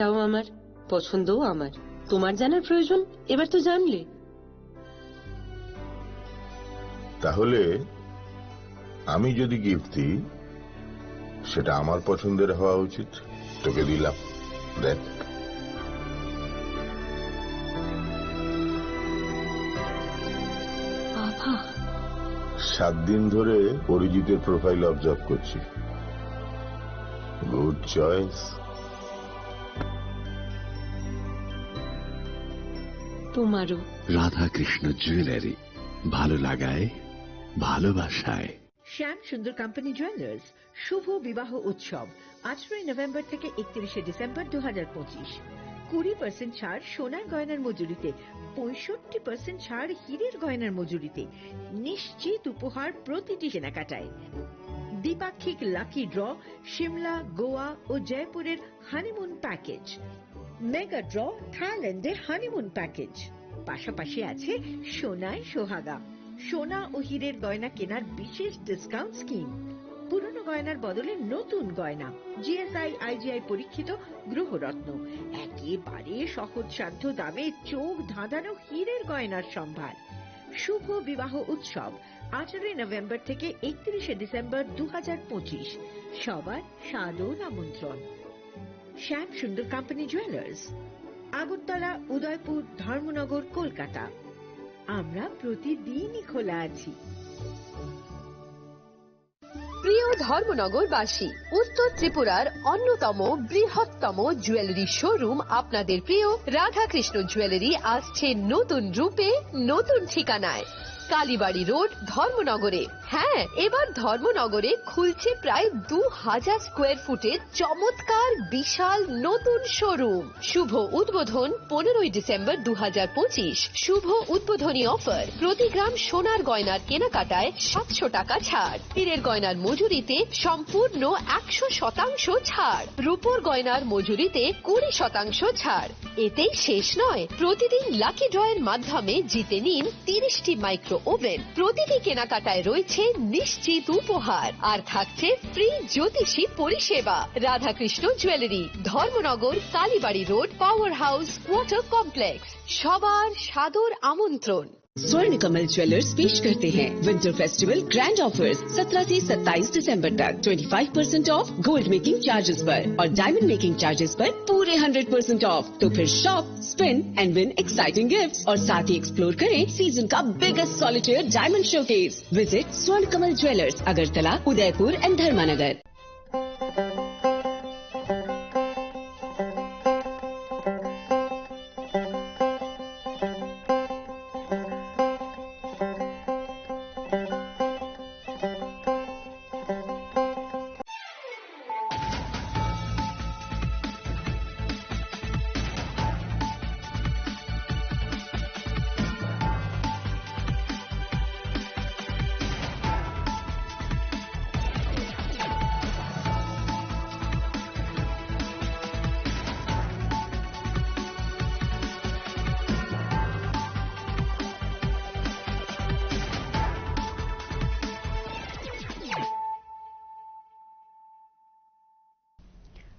তাও আমার, পছন্দও আমার। তোমার জানার প্রয়োজন এবার তো জানলে। তাহলে আমি যদি গিফট দিই সেটা আমার পছন্দের হওয়া উচিত। তোকে দিলাম, দেখ। বাবা, 7 দিন ধরে অরিজিতের প্রোফাইল অবজার্ভ করছি। Good choice. তোমারও। রাধাকৃষ্ণ জুয়েলারি, ভালো লাগায় ভালোবাসায়। শ্যাম সুন্দর কোম্পানি জুয়েলার্স শুভ বিবাহ উৎসব 18 নভেম্বর থেকে 31 ডিসেম্বর 2025। 20% ছাড় সোনার গয়নার মজুরিতে, 65% ছাড় হীরের গয়নার মজুরিতে, নিশ্চিত উপহার প্রতিটি কেনাকাটায়। দ্বিপাক্ষিক লাকি ড্র, সিমলা, গোয়া ও জয়পুরের হানিমুন প্যাকেজ, মেগা ড্র থাইল্যান্ডে হানিমুন প্যাকেজ। পাশাপাশি আছে সোনায় সোহাগা, সোনা ও হীরের গয়না কেনার বিশেষ ডিসকাউন্ট স্কিম। পুরনো গয়নার বদলে নতুন গয়না, জিএসআই আইজিআই পরীক্ষিত গ্রহরত্ন, একেবারে সহজসাধ্য দামে চোখ ধাঁধানো হীরের গয়নার সম্ভার। শুভ বিবাহ উৎসব 18 নভেম্বর থেকে 31 ডিসেম্বর 2025। সবার সাদর আমন্ত্রণ। শ্যাম সুন্দর কোম্পানি জুয়েলার্স, আগরতলা, উদয়পুর, ধর্মনগর, কলকাতা। আমরা প্রতিদিনই খোলা আছি। প্রিয় ধর্মনগরবাসী, উত্তর ত্রিপুরার অন্যতম বৃহত্তম জুয়েলারি শোরুম আপনাদের প্রিয় রাধাকৃষ্ণ জুয়েলারি আসছে নতুন রূপে, নতুন ঠিকানায়। কালীবাড়ি রোড, ধর্মনগরে। হ্যাঁ, এবার ধর্মনগরে খুলছে প্রায় 2000 স্কোয়ার ফুটের চমৎকার বিশাল নতুন শোরুম। শুভ উদ্বোধন 15 ডিসেম্বর 2025। শুভ উদ্বোধনী অফার, প্রতি গ্রাম সোনার গয়নার কেনাকাটায় 700 টাকা ছাড়, হীরের গয়নার মজুরিতে সম্পূর্ণ 100% ছাড়, রূপোর গয়নার মজুরিতে 20% ছাড়। এতেই শেষ নয়, প্রতিদিন লাকি ড্রয়ের মাধ্যমে জিতে নিন 30টি মাইক্রো ওভেন। প্রতিটি কেনাকাটায় রয়েছে নিশ্চিত উপহার, আর থাকছে ফ্রি জ্যোতিষী পরিষেবা। Radhakrishna jewellery, Dharmanagar, Kalibari road, power house, water complex. সবার সাদর আমন্ত্রণ। स्वर्ण कमल ज्वेलर्स पेश करते हैं विंटर फेस्टिवल ग्रैंड ऑफर्स 17 से 27 दिसंबर तक। 25% ऑफ गोल्ड मेकिंग चार्जेस पर और डायमंड मेकिंग चार्जेस पर पूरे 100% ऑफ। तो फिर shop, spin and win exciting gifts और साथ ही एक्सप्लोर करें सीजन का biggest solitaire diamond showcase. Visit Swarna Kamal jewellers, Agartala, Udaipur and Dharmanagar.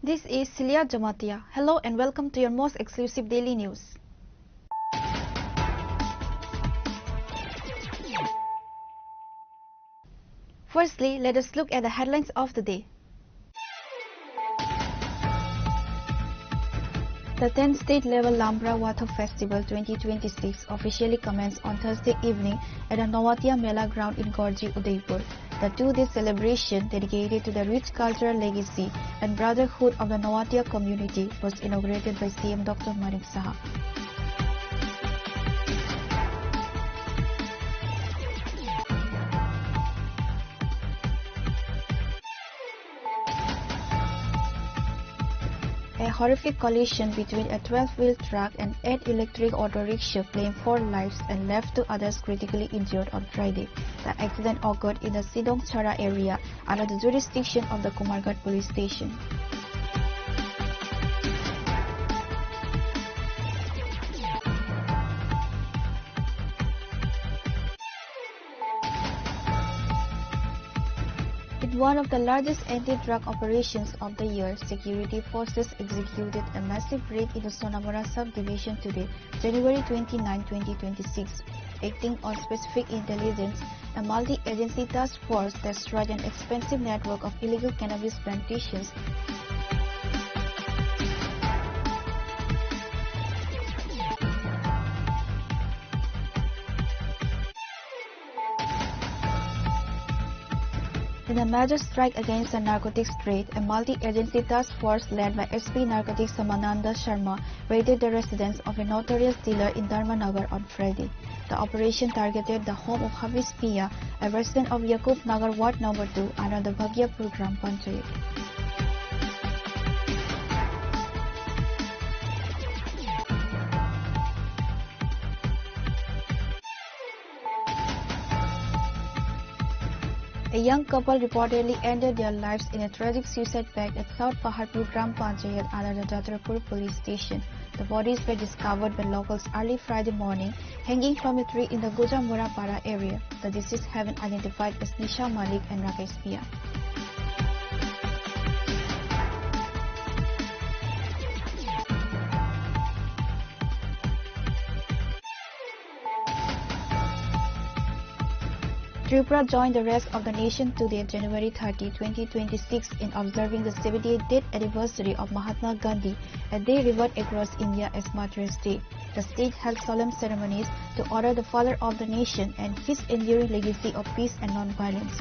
This is Celia Jamatia. Hello and welcome to your most exclusive daily news. Firstly, let us look at the headlines of the day. The 10th State Level Lambra Water Festival 2026 officially commenced on Thursday evening at the Nawatia Mela ground in Gorji, Udaipur. The two-day celebration, dedicated to the rich cultural legacy and brotherhood of the Nawatia community, was inaugurated by CM Dr. Manik Saha. A horrific collision between a 12-wheel truck and 8 electric auto rickshaw claimed 4 lives and left 2 others critically injured on Friday. The accident occurred in the Sidong Chara area under the jurisdiction of the Kumargat police station. It one of the largest anti-drug operations of the year, security forces executed a massive raid in the Sonamora subdivision today, January 29, 2026. Acting on specific intelligence, a multi-agency task force destroyed an expensive network of illegal cannabis plantations. In a major strike against the narcotics trade, a multi-agency task force led by SP Narcotics Samananda Sharma raided the residence of a notorious dealer in Dharmanagar on Friday. The operation targeted the home of Hafiz Pia, a resident of Yakub Nagar Ward No. 2 under the Bhagyapur Gram Panchayat. A young couple reportedly ended their lives in a tragic suicide pact at South Paharpur Gram Panchayat under the Jatrapur police station. The bodies were discovered by locals early Friday morning, hanging from a tree in the Gojamura Para area. The deceased have been identified as Nisha Malik and Rakesh Pia. Tripura joined the rest of the nation today, January 30, 2026, in observing the 78th anniversary of Mahatma Gandhi, a day revered across India as Martyrs' Day. The state held solemn ceremonies to honor the father of the nation and his enduring legacy of peace and non-violence.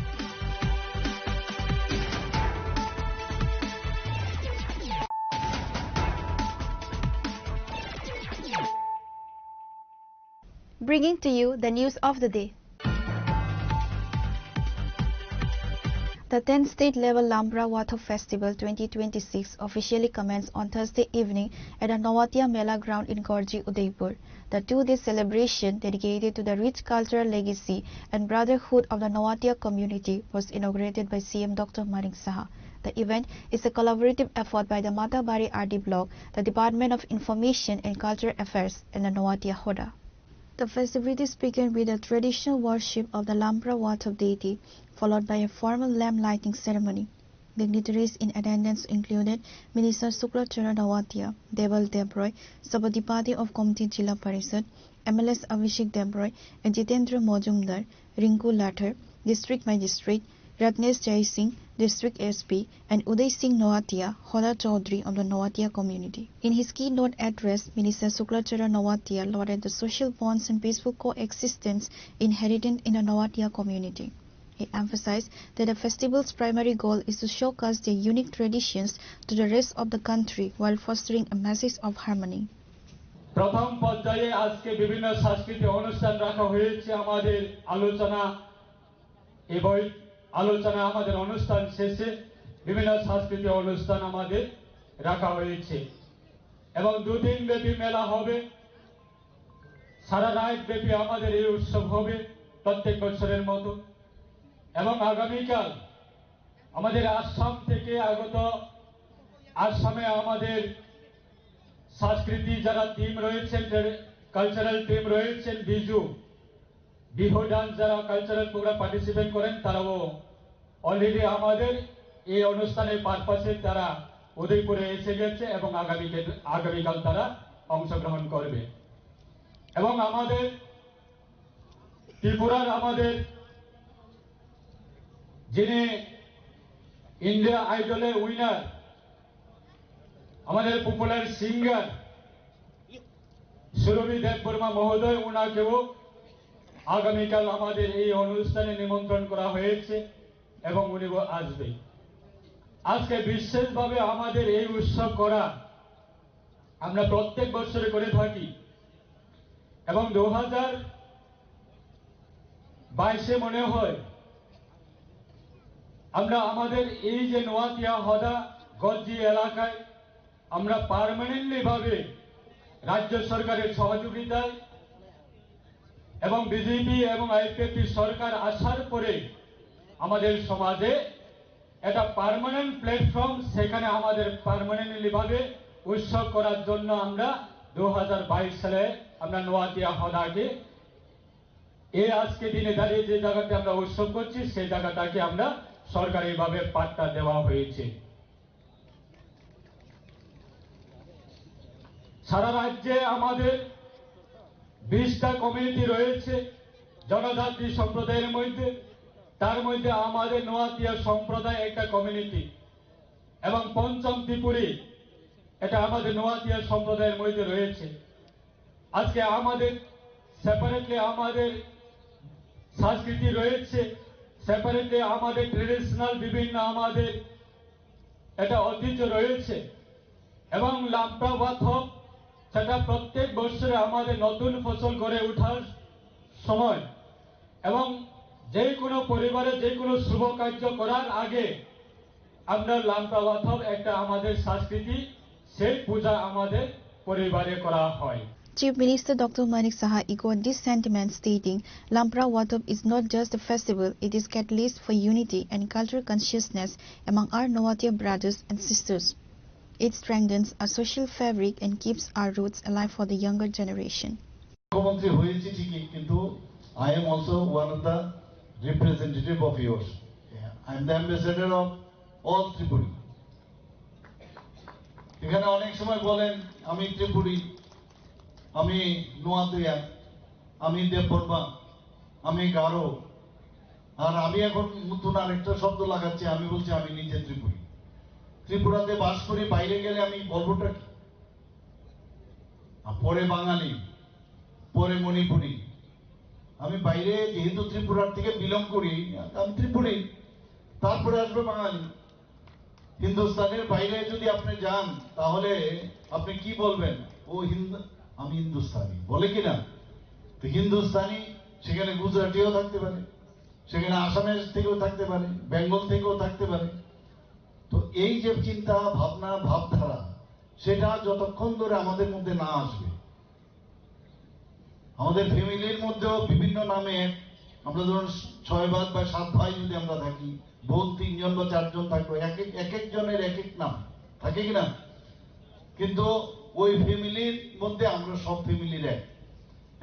Bringing to you the news of the day. The 10th State Level Lambra Watho Festival 2026 officially commenced on Thursday evening at the Nawatia Mela ground in Gorji, Udaipur. The two-day celebration dedicated to the rich cultural legacy and brotherhood of the Nawatia community was inaugurated by CM Dr. Manik Saha. The event is a collaborative effort by the Matabari RD Block, the Department of Information and Cultural Affairs, and the Nawatia Hoda. The festivities began with a traditional worship of the Lambra Watho deity, followed by a formal lamp lighting ceremony. Dignitaries in attendance included Minister Sukrachara Nawatia, Deval Debroy, Sabadipati of Committee Jilla Parishad, MLS Abhishek Debroy, and Jitendra Mojumdar, Rinku Lathar, District Magistrate, Ratnesh Jai Singh, District SP, and Uday Singh Nawatia, Hoda Chaudhary of the Nawatia community. In his keynote address, Minister Sukrachara Nawatia lauded the social bonds and peaceful coexistence inherent in the Nawatia community. He emphasized that the festival's primary goal is to showcase their unique traditions to the rest of the country while fostering a message of harmony. প্রথম পর্যায়ে আজকে বিভিন্ন সাংস্কৃতিক অনুষ্ঠান রাখা হয়েছে আমাদের আলোচনা আমাদের অনুষ্ঠান শেষে বিভিন্ন সাংস্কৃতিক অনুষ্ঠান আমাদের রাখা হয়েছে এবং দুদিন ব্যাপী মেলা হবে সারা রাত ব্যাপী আমাদের এই উৎসব হবে প্রত্যেক বছরের মতো এবং আগামীকাল আমাদের আসাম থেকে আগত আসামে আমাদের সাংস্কৃতিক যারা টিম রয়েছেন কালচারাল টিম রয়েছেন বিহু ডান্স যারা কালচারাল প্রোগ্রাম পার্টিসিপেট করেন তারাও অলরেডি আমাদের এই অনুষ্ঠানের পারপাসে তারা উদয়পুরে এসে গেছে এবং আগামীকাল তারা অংশগ্রহণ করবে এবং আমাদের ত্রিপুরার আমাদের যিনি ইন্ডিয়া আইডলের উইনার আমাদের পপুলার সিঙ্গার সুরভি দেববর্মা মহোদয় ওনাকেও আগামীকাল আমাদের এই অনুষ্ঠানে নিমন্ত্রণ করা হয়েছে এবং উনি আসবে আজকে বিশেষভাবে আমাদের এই উৎসব করা আমরা প্রত্যেক বছরে করে থাকি এবং 2022 মনে হয় আমরা আমাদের এই যে নোয়াতিয়া হদা গজ্জি এলাকায় আমরা পার্মানেন্টলি ভাবে রাজ্য সরকারের সহযোগিতায় এবং বিজেপি এবং আইপিএফটি সরকার আসার পরে আমাদের সমাজে একটা পার্মানেন্ট প্ল্যাটফর্ম সেখানে আমাদের পার্মানেন্টলি ভাবে উৎসব করার জন্য আমরা 2022 সালে আমরা নোয়াতিয়া হদাকে এই আজকে দিনে দাঁড়িয়ে যে জায়গাতে আমরা উৎসব করছি সেই জায়গাটাকে আমরা সরকারিভাবে পাট্টা দেওয়া হয়েছে। সারা রাজ্যে আমাদের 20টা কমিউনিটি রয়েছে জনজাতি সম্প্রদায়ের মধ্যে, তার মধ্যে আমাদের নোয়াতিয়া সম্প্রদায় একটা কমিউনিটি এবং পঞ্চম ত্রিপুরী এটা আমাদের নোয়াতিয়া সম্প্রদায়ের মধ্যে রয়েছে। আজকে আমাদের সেপারেটলি আমাদের সংস্কৃতি রয়েছে, সেপারেটলি আমাদের ট্রেডিশনাল বিভিন্ন আমাদের এটা ঐতিহ্য রয়েছে এবং লাম্পা ওয়াথপ সেটা প্রত্যেক বছরে আমাদের নতুন ফসল গড়ে ওঠার সময় এবং যে কোনো পরিবারে যে কোনো শুভ কার্য করার আগে আমরা লাম্পা ওয়াথপ একটা আমাদের সংস্কৃতি, সেই পূজা আমাদের পরিবারে করা হয়। Chief Minister Dr. Manik Saha echoed this sentiment, stating, Lampra Watop is not just a festival, it is catalyst for unity and cultural consciousness among our Noatia brothers and sisters. It strengthens our social fabric and keeps our roots alive for the younger generation. মুখ্যমন্ত্রী হয়েছি ঠিকই, কিন্তু I am also one of the representative of yours. I am the ambassador of all Tripuri. এখানে অনেক সময় বলেন আমি ত্রিপুরী, আমি নোয়াতিয়া, আমি দেববর্মা, আমি গারো, আর আমি এখন নতুন আরেকটা শব্দ লাগাচ্ছি, আমি বলছি আমি নিজে ত্রিপুরী। ত্রিপুরাতে বাস করি, বাইরে গেলে আমি বলবোটা কি? পরে বাঙালি, পরে মণিপুরী। আমি বাইরে যেহেতু ত্রিপুরার থেকে বিলং করি, আমি ত্রিপুরী, তারপরে আসবে বাঙালি। হিন্দুস্তানের বাইরে যদি আপনি যান তাহলে আপনি কি বলবেন? ও আমি হিন্দুস্তানি বলে কিনা? তো হিন্দুস্তানি সেখানে গুজরাটিও থাকতে পারে, সেখানে আসামের থেকেও থাকতে পারে, বেঙ্গল থেকেও থাকতে পারে। তো এই যে চিন্তা ভাবনা ভাবধারা, সেটা যতক্ষণ ধরে আমাদের মধ্যে না আসবে, আমাদের ফ্যামিলির মধ্যেও বিভিন্ন নামে আমরা ধরুন 6 ভাই বা 7 ভাই যদি আমরা থাকি, বোন 3 জন বা 4 জন থাকলো, এক একজনের এক এক নাম থাকে কিনা? কিন্তু ওই ফ্যামিলির মধ্যে আমরা সব ফ্যামিলির এক,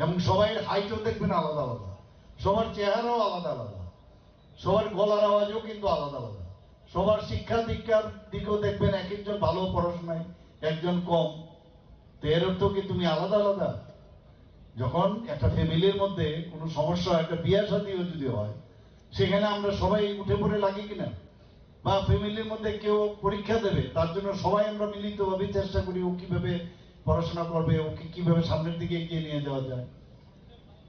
এবং সবাই হাইটও দেখবেন আলাদা আলাদা, সবার চেহারাও আলাদা আলাদা, সবার গলার আওয়াজও কিন্তু আলাদা আলাদা, সবার শিক্ষা দীক্ষার দিকেও দেখবেন এক একজন ভালো পড়াশোনায়, একজন কম। তো এর অর্থ কি তুমি আলাদা আলাদা? যখন একটা ফ্যামিলির মধ্যে কোনো সমস্যা, একটা বিয়ে শাদীও যদি হয়, সেখানে আমরা সবাই উঠে পড়ে লাগি কিনা? বা ফ্যামিলির মধ্যে কেউ পরীক্ষা দেবে, তার জন্য সবাই আমরা মিলিতভাবে চেষ্টা করি ও কিভাবে পড়াশোনা করবে, ওকে কিভাবে সামনের দিকে এগিয়ে নিয়ে যাওয়া যায়।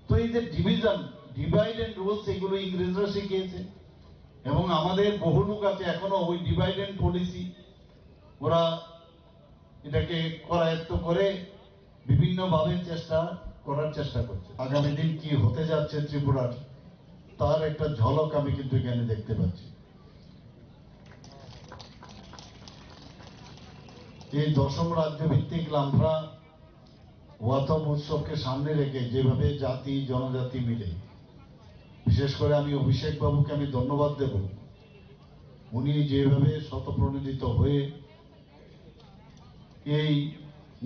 তো এই যে ডিভিশন, ডিভাইড এন্ড রুলস, এগুলো ইংরেজরা শিখিয়েছে এবং আমাদের বহু লোক আছে এখনো ওই ডিভাইড এন্ড পলিসি, ওরা এটাকে করায়ত্ত করে বিভিন্নভাবে করার চেষ্টা করছে। আগামী দিন কি হতে যাচ্ছে ত্রিপুরার, তার একটা ঝলক আমি কিন্তু এখানে দেখতে পাচ্ছি। এই 10ম রাজ্য ভিত্তিক লাম্পা ওয়াথপ উৎসবকে সামনে রেখে যেভাবে জাতি জনজাতি মিলে, বিশেষ করে আমি অভিষেক বাবুকে আমি ধন্যবাদ দেব, উনি যেভাবে স্বতঃপ্রণোদিত হয়ে এই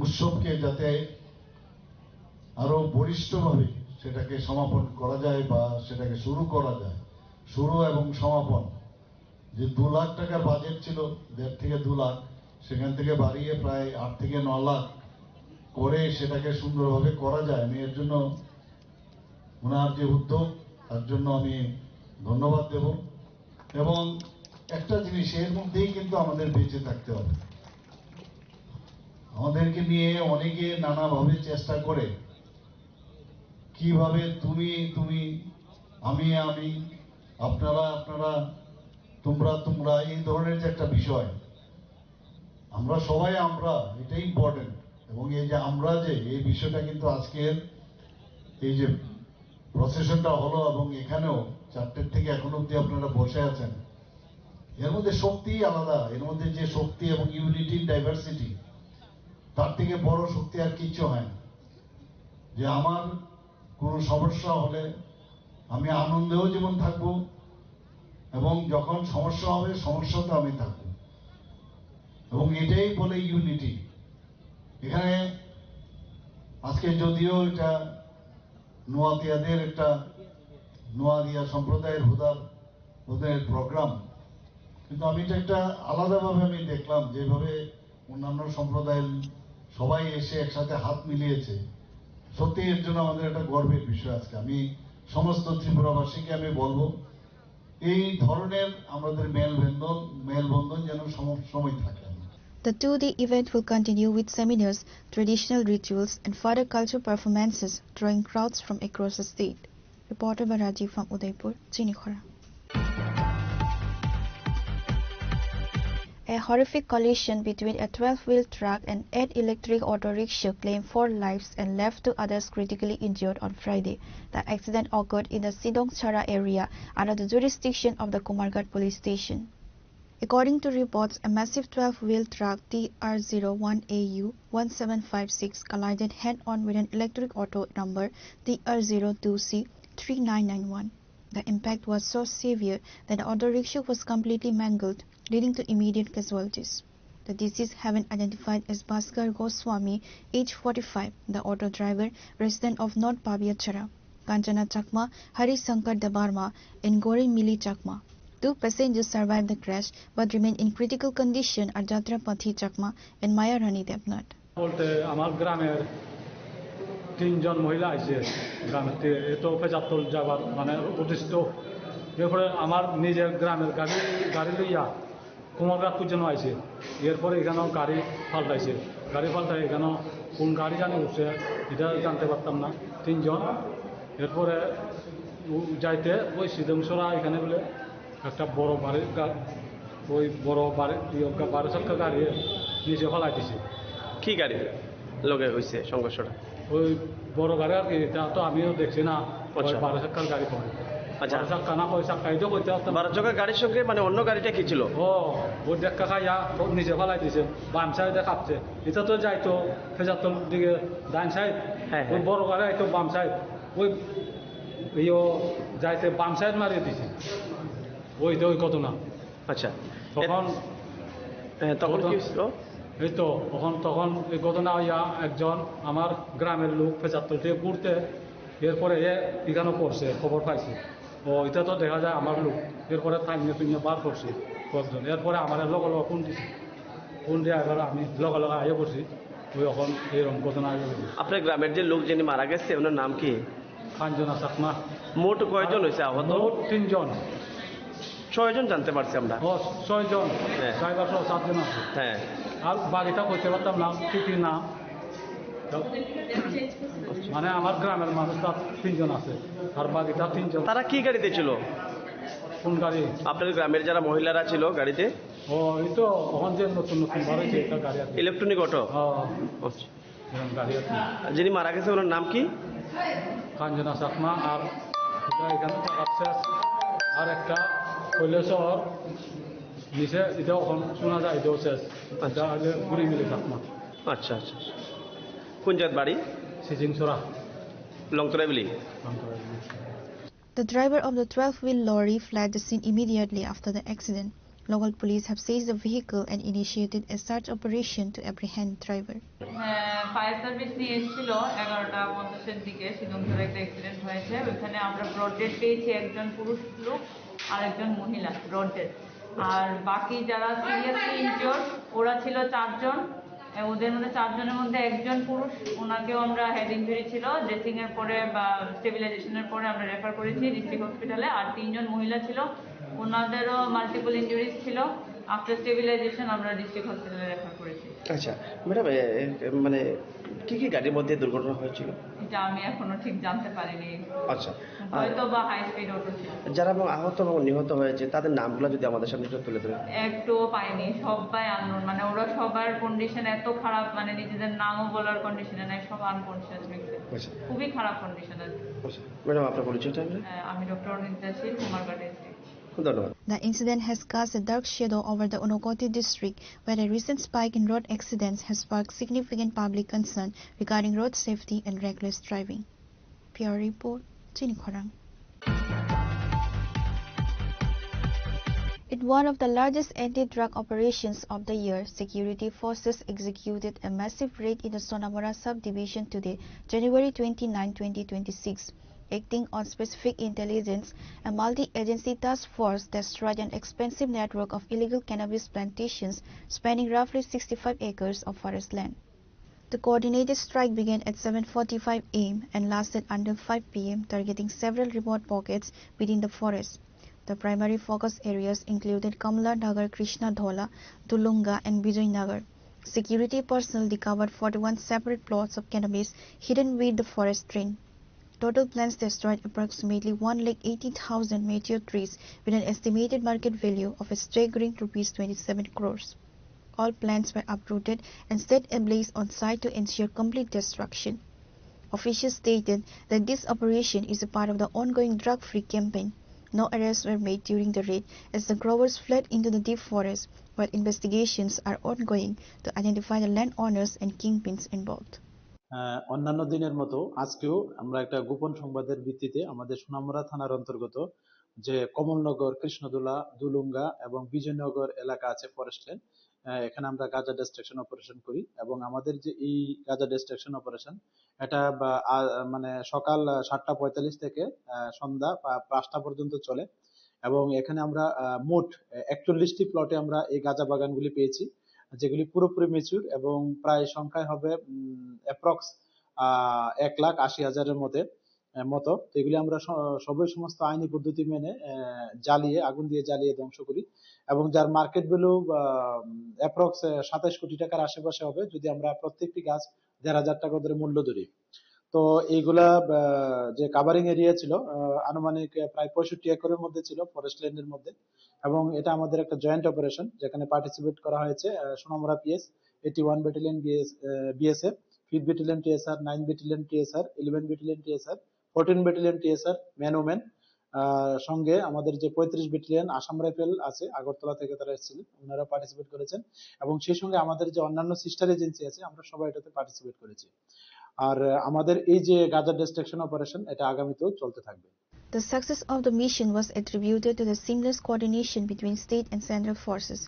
উৎসবকে যাতে আরো বলিষ্ঠভাবে সেটাকে সমাপন করা যায় বা সেটাকে শুরু করা যায়, শুরু এবং সমাপন, যে 2 লাখ টাকার বাজেট ছিল 1.5 থেকে 2 লাখ, সেখান থেকে বাড়িয়ে প্রায় 8 থেকে 9 লাখ করে সেটাকে সুন্দরভাবে করা যায়। আমি এর জন্য ওনার যে উদ্যোগ, তার জন্য আমি ধন্যবাদ দেব। এবং একটা জিনিস, এর মধ্যেই কিন্তু আমাদের বেঁচে থাকতে হবে। আমাদেরকে নিয়ে অনেকে নানাভাবে চেষ্টা করে কিভাবে তুমি তুমি, আমি আমি, আপনারা আপনারা, তোমরা তোমরা, এই ধরনের যে একটা বিষয়, আমরা সবাই আমরা, এটাই ইম্পর্টেন্ট। এবং এই যে আমরা যে এই বিষয়টা কিন্তু আজকের এই যে প্রসেশনটা হলো এবং এখানেও 4টে থেকে এখনো অব্দি আপনারা বসে আছেন, এর মধ্যে শক্তি আলাদা। এর মধ্যে যে শক্তি এবং ইউনিটি ডাইভার্সিটি, তার থেকে বড় শক্তি আর কিচ্ছু হয় না। যে আমার কোনো সমস্যা হলে আমি আনন্দেও যেমন থাকবো, এবং যখন সমস্যা হবে সমস্যাতে আমি থাকবো, এবং এটাই বলে ইউনিটি। এখানে আজকে যদিও এটা নোয়াতিয়াদের একটা, নোয়াদিয়া সম্প্রদায়ের ওদের প্রোগ্রাম, কিন্তু আমি এটা একটা আলাদাভাবে আমি দেখলাম যেভাবে অন্যান্য সম্প্রদায়ের সবাই এসে একসাথে হাত মিলিয়েছে। সত্যি এর জন্য আমাদের একটা গর্বের বিষয়। আজকে আমি সমস্ত ত্রিপুরাবাসীকে আমি বলবো এই ধরনের আমাদের মেলবন্ধন যেন সময় থাকে। The two-day event will continue with seminars, traditional rituals, and further cultural performances, drawing crowds from across the state. Reporter by Rajiv from Udaipur, Chinikhora. A horrific collision between a 12-wheel truck and 8 electric auto rickshaw claimed 4 lives and left 2 others critically injured on Friday. The accident occurred in the Sidongchara area under the jurisdiction of the Kumarghat police station. According to reports, a massive 12-wheel truck TR01AU 1756 collided head-on with an electric auto number TR02C 3991. The impact was so severe that the auto rickshaw was completely mangled, leading to immediate casualties. The deceased have been identified as Bhaskar Goswami, age 45, the auto driver, resident of North Pabiachara, Kanchana Chakma, Hari Sankar Dabarma, and Gori Mili Chakma. 2 passengers survived the crash but remain in critical condition at Jatra Pathi Chakma and Maya Rani Debnat. বলতে আমার গ্রামের 3 জন মহিলা আছে গ্রামের এত ফেজাতল যাবার মানে উদ্দিষ্ট। এরপরে আমার নিজের গ্রামের গাড়ি লইয়া কুমারঘাট পর্যন্ত আইছে। এরপরে এখানেও গাড়ি পাল্টাই এখানে কোন গাড়ি জানি উঠছে এটা জানতে পারতাম না। 3 জন এরপরে যাইতে ওই সিদংসরা এখানে বলে একটা বড় বাড়ির ওই বড় বাড়ি 12 চাকা গাড়ি নিচে ফেলাই দিছে। কি গাড়ি লগে হয়েছে সংঘর্ষটা? ওই বড় গাড়ি আর কি, এটা তো আমিও দেখছি না। 12 চাকার গাড়ি পড়ে। আচ্ছা, 12 চাকা না 6 চাকা এটা করতে আসতাম। 12 চাকার গাড়ির সঙ্গে মানে অন্য গাড়িটা কি ছিল? ওই দেখা খাইয়া নিচে ফেলাই দিছে, বাম সাইডে কাঁপছে। এটা তো যাইতো ফেজাতল দিকে ডান সাইড, ওই বড় গাড়ি আইতো বাম সাইড, ওই যাইতে বাম সাইড মারিয়ে দিছে। ওই কত না। আচ্ছা, তখন কি হয়েছিল? এই তো তখন এই ঘটনা হইয়া একজন আমার গ্রামের লোক ফেজাতল থেকে ঘুরতে, এরপরে এখানে পড়ছে, খবর পাইছে। এটা তো দেখা যায় আমার লোক। এরপরে থাইনে বার করছি কয়েকজন। এরপরে আমার লগে ফোন দিয়ে এবার আমি লগে আইয়া পড়ছি। ওই এখন এরকম ঘটনা আগে। আপনার গ্রামের যে লোক যিনি মারা গেছে ওনার নাম কি? কাঞ্চনা চাকমা। মোট কয়জন হয়েছে আহত? মোট 3 জন। 6 জন জানতে পারছি আমরা। 6 জন, ড্রাইভার সহ 7 জন আছে। হ্যাঁ, আর বাড়িটা করতে পারতাম না, কি না। মানে আমার গ্রামের মানুষটা 3 জন আছে আর বাকিটা 3 জন। তারা কি গাড়িতে ছিল? কোন গাড়ি? আপনার গ্রামের যারা মহিলারা ছিল গাড়িতে? এই তো ওখান যে নতুন বাড়িতে একটা গাড়ি আছে, ইলেকট্রনিক অটো। গাড়ি আছে। যিনি মারা গেছে ওনার নাম কি? কাঞ্চনা চাকমা। আর এখানে শেষ আর একটা কৈলেশ্বর নিচে, এটাও এখন শোনা যায়, এটাও শেষ। ঘুরি মিলে চাকমা। আচ্ছা, কোন জায়গার বাড়ি? সিজিংসরা, লংতরাইবিলি। The driver of the 12-wheel lorry fled the scene immediately after the accident. Local police have seized the vehicle and initiated a search operation to apprehend the driver. Fire service নিয়ে এসেছিল 11:50 দিকে। সিদংসরে একটা অ্যাক্সিডেন্ট হয়েছে, ওইখানে আমরা broad dead পেয়েছি, একজন পুরুষ লোক আর একজন মহিলা ব্রড ডেড। আর বাকি যারা সিরিয়াসলি ইনজিওর্ড ওরা ছিল 4 জন। ওদের মধ্যে 4 জনের মধ্যে একজন পুরুষ, ওনাকেও আমরা হেড ইনজুরি ছিল, ড্রেসিং এর পরে বা স্টেবিলাইজেশনের পরে আমরা রেফার করেছি ডিস্ট্রিক্ট হসপিটালে। আর 3 জন মহিলা ছিল, ওনাদেরও মাল্টিপল ইনজুরিজ ছিল। আফটার স্টেবিলাইজেশন আমরা ডিস্ট্রিক্ট হসপিটালে রেফার করেছি। আচ্ছা ম্যাডাম, মানে কি গাড়ির মধ্যে দুর্ঘটনা হয়েছিল? এটা আমি এখনো ঠিক জানতে পারিনি। আচ্ছা, হয়তো বা হাই স্পিড অটো ছিল। যারা আহত এবং নিহত হয়েছে তাদের নামগুলো যদি আমাদের সামনে একটু তুলে ধরেন। একটুও পাইনি, সবাই আননোন। মানে ওরা সবার কন্ডিশন এত খারাপ, মানে নিজেদের নামও বলার কন্ডিশনে নাই, সব আনকনসিয়াস হয়েছে। খুবই খারাপ কন্ডিশন আছে। ম্যাডাম আপনার পরিচয়টা? আমি doctor Anita Shil, Kumarghat district. The incident has cast a dark shadow over the Unakoti district, where a recent spike in road accidents has sparked significant public concern regarding road safety and reckless driving. PR Report, Chinikhorang. In one of the largest anti-drug operations of the year, security forces executed a massive raid in the Sonamora subdivision today, January 29, 2026. acting on specific intelligence, a multi-agency task force destroyed an expansive network of illegal cannabis plantations spanning roughly 65 acres of forest land. The coordinated strike began at 7:45 am and lasted until 5 pm, targeting several remote pockets within the forest. The primary focus areas included Kamla Nagar, Krishna Dhola, Dulunga and Bijay Nagar. Security personnel recovered 41 separate plots of cannabis hidden within the forest drain. Total plants destroyed approximately 1,80,000 mature trees with an estimated market value of a staggering ₹27 crores. All plants were uprooted and set ablaze on site to ensure complete destruction. Officials stated that this operation is a part of the ongoing drug-free campaign. No arrests were made during the raid as the growers fled into the deep forest, while investigations are ongoing to identify the landowners and kingpins involved. অন্যান্য দিনের মতো আজকেও আমরা একটা গোপন সংবাদের ভিত্তিতে আমাদের সোনামুড়া থানার অন্তর্গত যে কমলনগর, কৃষ্ণদোলা, দুলুঙ্গা এবং বিজয়নগর এলাকা আছে ফরেস্ট ল্যান্ড, এখানে আমরা গাঁজা ডিস্ট্রাকশন অপারেশন করি এবং আমাদের যে এই গাঁজা ডিস্ট্রাকশন অপারেশন এটা মানে সকাল 7:45 থেকে সন্ধ্যা 5টা পর্যন্ত চলে এবং এখানে আমরা মোট 41টি প্লটে আমরা এই গাঁজা বাগানগুলি পেয়েছি, যেগুলি পুরোপুরি ম্যাচিউর এবং প্রায় সংখ্যায় হবে অ্যাপ্রক্স 1,80,000-এর মতো। এগুলি আমরা সমস্ত আইনি পদ্ধতি মেনে আগুন দিয়ে জ্বালিয়ে ধ্বংস করি এবং যার মার্কেট ভ্যালু অ্যাপ্রক্স 27 কোটি টাকার আশেপাশে হবে যদি আমরা প্রত্যেকটি গাছ 1,500 টাকা করে মূল্য ধরি। তো এইগুলা যে কাভারিং এরিয়া ছিল আনুমানিক প্রায় 65 একরের মধ্যে ছিল ফরেস্ট ল্যান্ডের মধ্যে এবং এটা আমাদের একটা জয়েন্ট অপারেশন যেখানে পার্টিসিপেট করা হয়েছে Sonamura PS, 81 battalion BSF, 5th battalion TSR, 9th battalion TSR, 11th battalion TSR, 14th battalion TSR man women, সঙ্গে আমাদের যে 35 ব্যাটালিয়ন আসাম রাইফেল আছে আগরতলা থেকে তারা এসেছিলেন, ওনারা পার্টিসিপেট করেছেন এবং সেই সঙ্গে আমাদের যে অন্যান্য সিস্টার এজেন্সি আছে আমরা সবাই এটাতে পার্টিসিপেট করেছি। আর আমাদের এই যে গাঁজা ডিস্ট্রাকশন অপারেশন এটা আগামীতেও চলতে থাকবে। The success of the mission was attributed to the seamless coordination between state and central forces.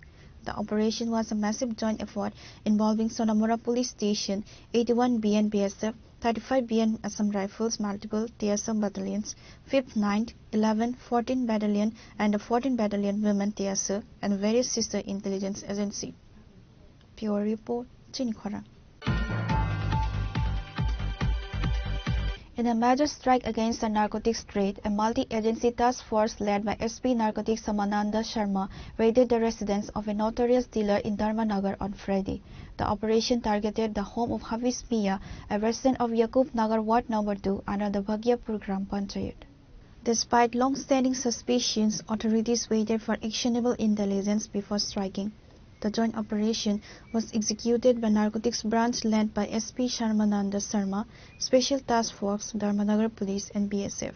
The operation was a massive joint effort involving Sonamura Police Station, 81 BN BSF, 35 BN Assam Rifles, multiple TSM battalions, 5th, 9th, 11th, 14th Battalion and the 14th Battalion Women TSF and various sister intelligence agencies. Pure Report, Chinikhora. In a major strike against the narcotics trade, a multi-agency task force led by SP Narcotics Samananda Sharma raided the residence of a notorious dealer in Dharmanagar on Friday. The operation targeted the home of Hafiz Mia, a resident of Yakub Nagar Ward No. 2 under the Bhagiapur Gram Panchayat. Despite long-standing suspicions, authorities waited for actionable intelligence before striking. The joint operation was executed by Narcotics Branch led by SP Sharmananda Sharma, Special Task Force, Dharmanagar Police and BSF.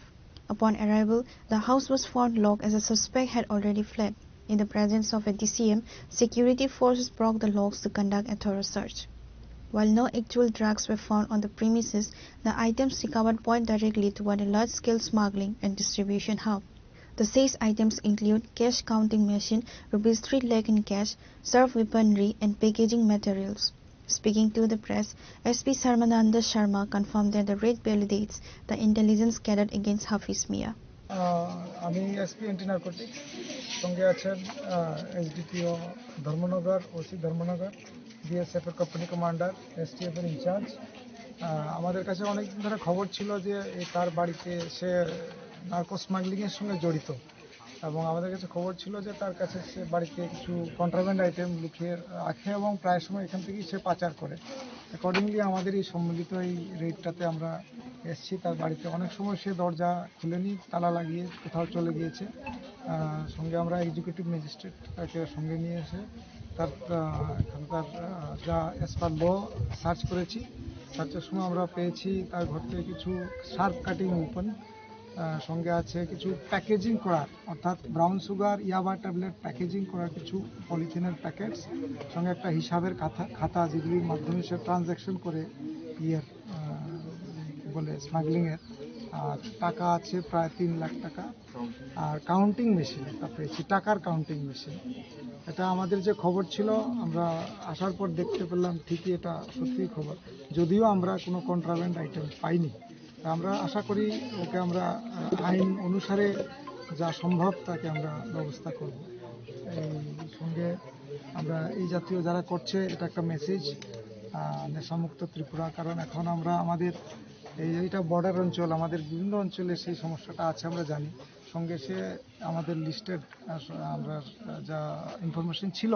Upon arrival, the house was found locked as the suspect had already fled. In the presence of a DCM, security forces broke the locks to conduct a thorough search. While no actual drugs were found on the premises, the items recovered point directly toward a large-scale smuggling and distribution hub. The seized items include cash counting machine, ₹3 lakh in cash, serve weaponry and packaging materials. Speaking to the press, SP Sarmananda Sharma confirmed that the raid validates the intelligence gathered against Hafiz Mia. আমি SP anti narcotics, সঙ্গে আছেন SDPO Dharmanagar, OC Dharmanagar, BSF এর company commander, STF এর in charge. আমাদের কাছে অনেকদিন ধরে খবর ছিল যে তার বাড়িতে সে নার্কো স্মাগলিংয়ের সঙ্গে জড়িত এবং আমাদের কাছে খবর ছিল যে তার কাছে সে বাড়িতে কিছু কন্ট্রাব্যান্ড আইটেম লুকিয়ে রাখে এবং প্রায় সময় এখান থেকেই সে পাচার করে। অ্যাকর্ডিংলি আমাদের এই সম্মিলিত এই রেডটাতে আমরা এসেছি তার বাড়িতে। অনেক সময় সে দরজা খুলেনি, তালা লাগিয়ে কোথাও চলে গিয়েছে। সঙ্গে আমরা এক্সিকিউটিভ ম্যাজিস্ট্রেট তাকে সঙ্গে নিয়ে এসে তার এখানকার যা অ্যাজ পার ল সার্চ করেছি। সার্চের সময় আমরা পেয়েছি তার ঘর থেকে কিছু শার্প কাটিং ওপেন, সঙ্গে আছে কিছু প্যাকেজিং করার অর্থাৎ ব্রাউন সুগার, ইয়াবা ট্যাবলেট প্যাকেজিং করার কিছু পলিথিনের প্যাকেটস, সঙ্গে একটা হিসাবের খাতা যেগুলির মাধ্যমে সে ট্রানজ্যাকশন করে বলে স্মাগলিংয়ের। আর টাকা আছে প্রায় 3 লাখ টাকা। আর কাউন্টিং মেশিন একটা পেয়েছি, টাকার কাউন্টিং মেশিন। এটা আমাদের যে খবর ছিল আমরা আসার পর দেখতে পেলাম ঠিকই এটা সত্যিই খবর, যদিও আমরা কোনো কন্ট্রাব্যান্ড আইটেম পাইনি। আমরা আশা করি ওকে আমরা আইন অনুসারে যা সম্ভব তাকে আমরা ব্যবস্থা করব। এই সঙ্গে আমরা এই জাতীয় যারা করছে এটা একটা মেসেজ নেশামুক্ত ত্রিপুরা, কারণ এখন আমরা আমাদের এইটা বর্ডার অঞ্চল, আমাদের বিভিন্ন অঞ্চলে সেই সমস্যাটা আছে আমরা জানি। সঙ্গে সে আমাদের লিস্টেড আমরা যা ইনফরমেশন ছিল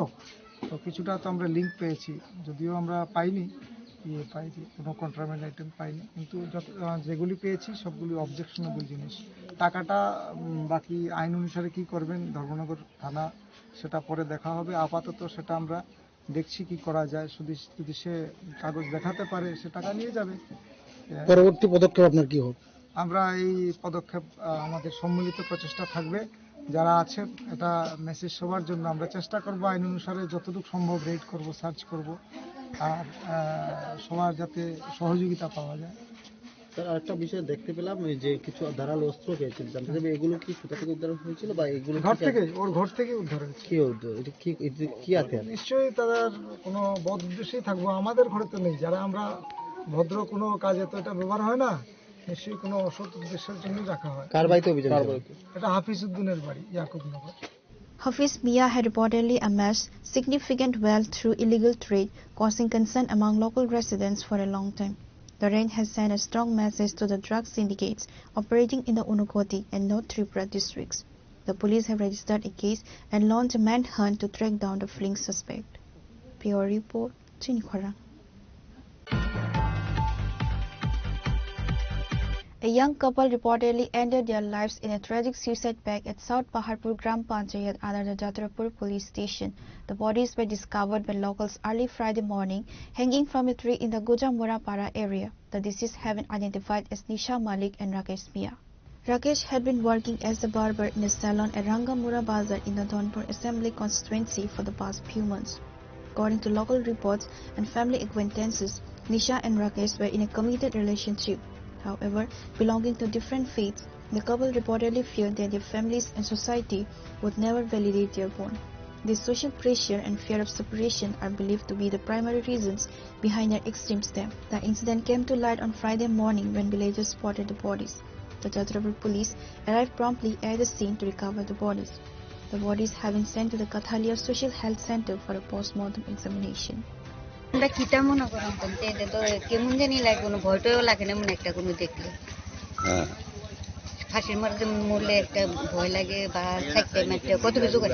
তো কিছুটা তো আমরা লিঙ্ক পেয়েছি, যদিও আমরা পাইনি কোনো কন্ট্রাব্যান্ড আইটেম পাইনি, কিন্তু যেগুলি পেয়েছি সবগুলি অবজেকশনেবল জিনিস। টাকাটা বাকি আইন অনুসারে কি করবেন ধর্মনগর থানা সেটা পরে দেখা হবে। আপাতত সেটা আমরা দেখছি কি করা যায়, যদি সে কাগজ দেখাতে পারে সে টাকা নিয়ে যাবে। পরবর্তী পদক্ষেপ আপনার কি হবে? আমরা এই পদক্ষেপ আমাদের সম্মিলিত প্রচেষ্টা থাকবে যারা আছেন, এটা মেসেজ সবার জন্য আমরা চেষ্টা করব আইন অনুসারে যতটুকু সম্ভব রেড করব, সার্চ করব, আর সবার যাতে সহযোগিতা পাওয়া যায়। স্যার আরেকটা বিষয় দেখতে পেলাম যে কিছু ধারালো অস্ত্র পেয়েছিল, জানতে চাইবে এগুলো কি কোথা থেকে উদ্ধার হয়েছিল বা এগুলো ওর ঘর থেকে উদ্ধার হয়েছে। কি আছে? নিশ্চয়ই তাদের কোনো বদ উদ্দেশ্যেই থাকবো, আমাদের ঘরে তো নেই। যারা আমরা ভদ্র কোনো কাজে তো এটা ব্যবহার হয় না, নিশ্চয়ই কোনো অসৎ উদ্দেশ্যের জন্য রাখা হয়। কার বাড়িতে অভিযান? এটা হাফিজ উদ্দিনের বাড়ি, Yakubnagar. Hafiz Mia had reportedly amassed significant wealth through illegal trade, causing concern among local residents for a long time. The raid has sent a strong message to the drug syndicates operating in the Unukoti and North Tripura districts. The police have registered a case and launched a manhunt to track down the fleeing suspect. Pure report, Chinikhora. A young couple reportedly ended their lives in a tragic suicide pact at South Paharpur Gram Panchayat under the Jatrapur police station. The bodies were discovered by locals early Friday morning, hanging from a tree in the Gujamurapara area. The deceased have been identified as Nisha Malik and Rakesh Mia. Rakesh had been working as a barber in a salon at Rangamura Bazar in the Dhaunpur Assembly constituency for the past few months. According to local reports and family acquaintances, Nisha and Rakesh were in a committed relationship. However, belonging to different faiths, the couple reportedly feared that their families and society would never validate their bond. This social pressure and fear of separation are believed to be the primary reasons behind their extreme step. The incident came to light on Friday morning when villagers spotted the bodies. The Jatrapur police arrived promptly at the scene to recover the bodies. The bodies have been sent to the Kathalia Social Health Center for a post-mortem examination. আমরা কিতা মনে করাম বলতে এটা তো কেমন জানি লাগে, কোনো ভয়টাও লাগে না মনে একটা কোনো দেখলে। ফাঁসির মধ্যে মরলে একটা ভয় লাগে বা থাকতে মারতে কত কিছু করে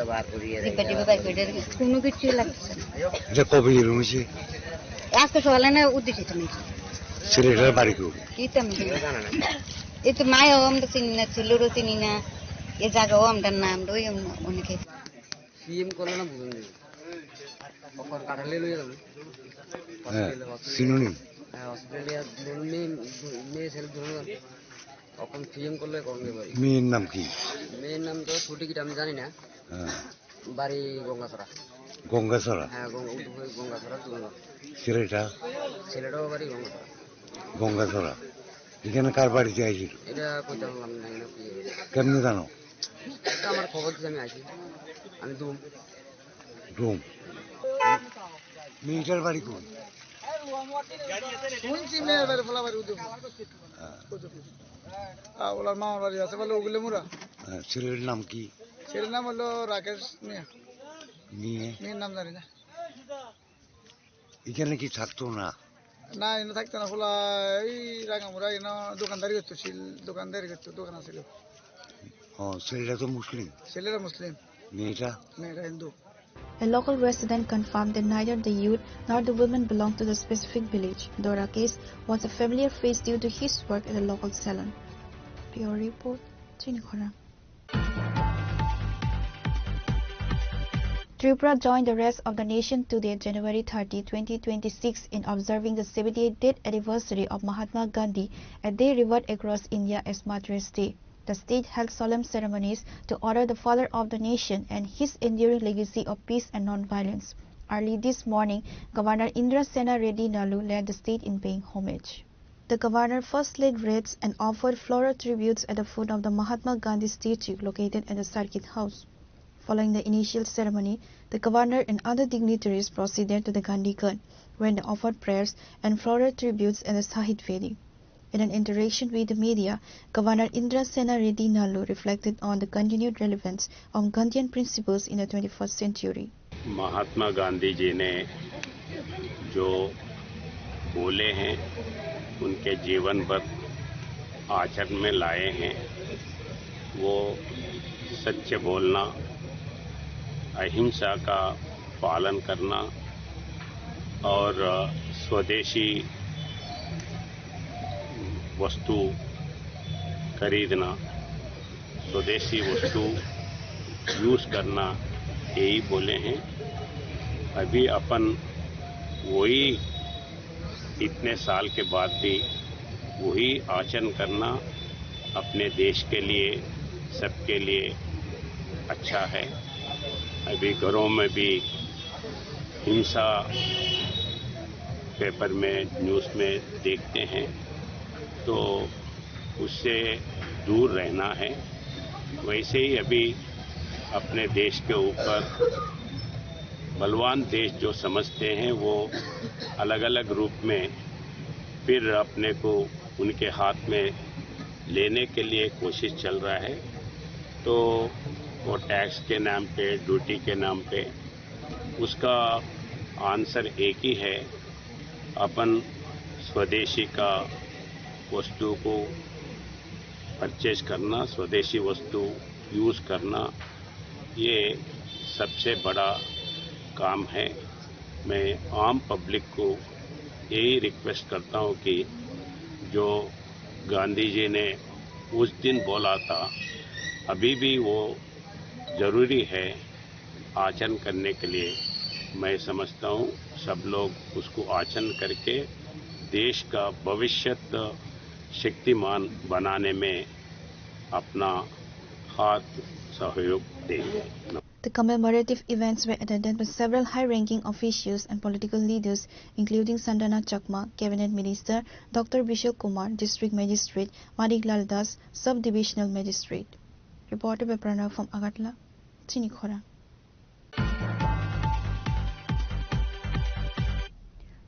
কোনো কিছু লাগছে না। এটা কবে হয়েছে? আজকে সকালে না উদ্দেশ্যে শুনেছি। ছেলেটার বাড়ি কেউ কিতাম এই তো মায়াও আমরা চিনি না, ছেলেরও চিনি না, এ জায়গাও আমরা না, আমরা ওই অনেকে সিএম করলো না বুঝুন কাটালে লইয়া যাবে সিনোনিম অস্ট্রেলিয়া মেয়ে ছেলে ধরুন তখন সিএম করলে কমবে বাড়ি। মেয়ের নাম কি? মেয়ের নাম তো সঠিক আমি জানি না, বাড়ি গঙ্গাছড়া। গঙ্গাছড়া? হ্যাঁ গঙ্গাছড়া। ছেলেটাও বাড়ি গঙ্গাছড়া। গঙ্গাছড়া এখানে কার বাড়িতে আইছিল? এটা কইতে পারলাম না। কেমনে জানো? আমার খবর দিচ্ছে, আমি আইছি, আমি ডুম। মেয়েটার বাড়ি কোন? শুনছি মেয়ের বাড়ি ফলা বাড়ি ওনার মামার বাড়ি আছে বলে ওগুলো মোরা। ছেলের নাম কি? ছেলের নাম হলো রাকেশ মিয়া। মেয়ের নাম জানি না। এখানে কি থাকতো না? না এনে থাকতো না, ফলা এই রাঙামুড়া এনে দোকানদারি করতো, দোকান আছিল। ছেলেটা তো মুসলিম? ছেলেরা মুসলিম, মেয়েটা Hindu. A local resident confirmed that neither the youth nor the women belonged to the specific village, though Rakesh was a familiar face due to his work at a local salon. Pure report, Chinikhora. Tripura joined the rest of the nation today, January 30, 2026, in observing the 78th anniversary of Mahatma Gandhi, a day revered across India as Martyrs' Day. The state held solemn ceremonies to honor the father of the nation and his enduring legacy of peace and non-violence. Early this morning, Governor Indra Sena Reddy Nalu led the state in paying homage. The governor first led wreaths and offered floral tributes at the foot of the Mahatma Gandhi statue located at the Circuit House. Following the initial ceremony, the governor and other dignitaries proceeded to the Gandhi Gun, where they offered prayers and floral tributes at the Sahid Vedi. In an interaction with the media, Governor Indra Sena Reddy Nallu reflected on the continued relevance of Gandhian principles in the 21st century. Mahatma Gandhi ji ने जो बोले हैं उनके जीवन भर आचरण में लाए हैं, वो सच्चे बोलना, अहिंसा का पालन करना और स्वदेशी वस्तु खरीदना, स्वदेशी वस्तु यूज करना, यही बोले हैं। अभी अपन वही इतने साल के बाद भी वही आचरण करना अपने देश के लिए, सबके लिए अच्छा है। अभी घरों में भी हिंसा पेपर में, न्यूज़ में देखते हैं, तो उससे दूर रहना है। वैसे ही अभी अपने देश के ऊपर बलवान देश जो समझते हैं वो अलग अलग रूप में फिर अपने को उनके हाथ में लेने के लिए कोशिश चल रहा है। तो वो टैक्स के नाम पे, ड्यूटी के नाम पे, उसका आंसर एक ही है, अपन स्वदेशी का वस्तु को परचेज करना, स्वदेशी वस्तु यूज करना, ये सबसे बड़ा काम है। मैं आम पब्लिक को यही रिक्वेस्ट करता हूँ कि जो गांधी जी ने उस दिन बोला था, अभी भी वो जरूरी है आचरण करने के लिए। मैं समझता हूँ सब लोग उसको आचरण करके देश का भविष्य शक्तिमान बनाने में अपना हाथ सहयोग देंगे। The commemorative events were attended by several high-ranking officials and political leaders, including Sandana Chakma, Cabinet Minister, Dr. Bishal Kumar, District Magistrate, Maniklal Das, Sub-Divisional Magistrate. Reported by Pranav from Agartala, Chinikhora.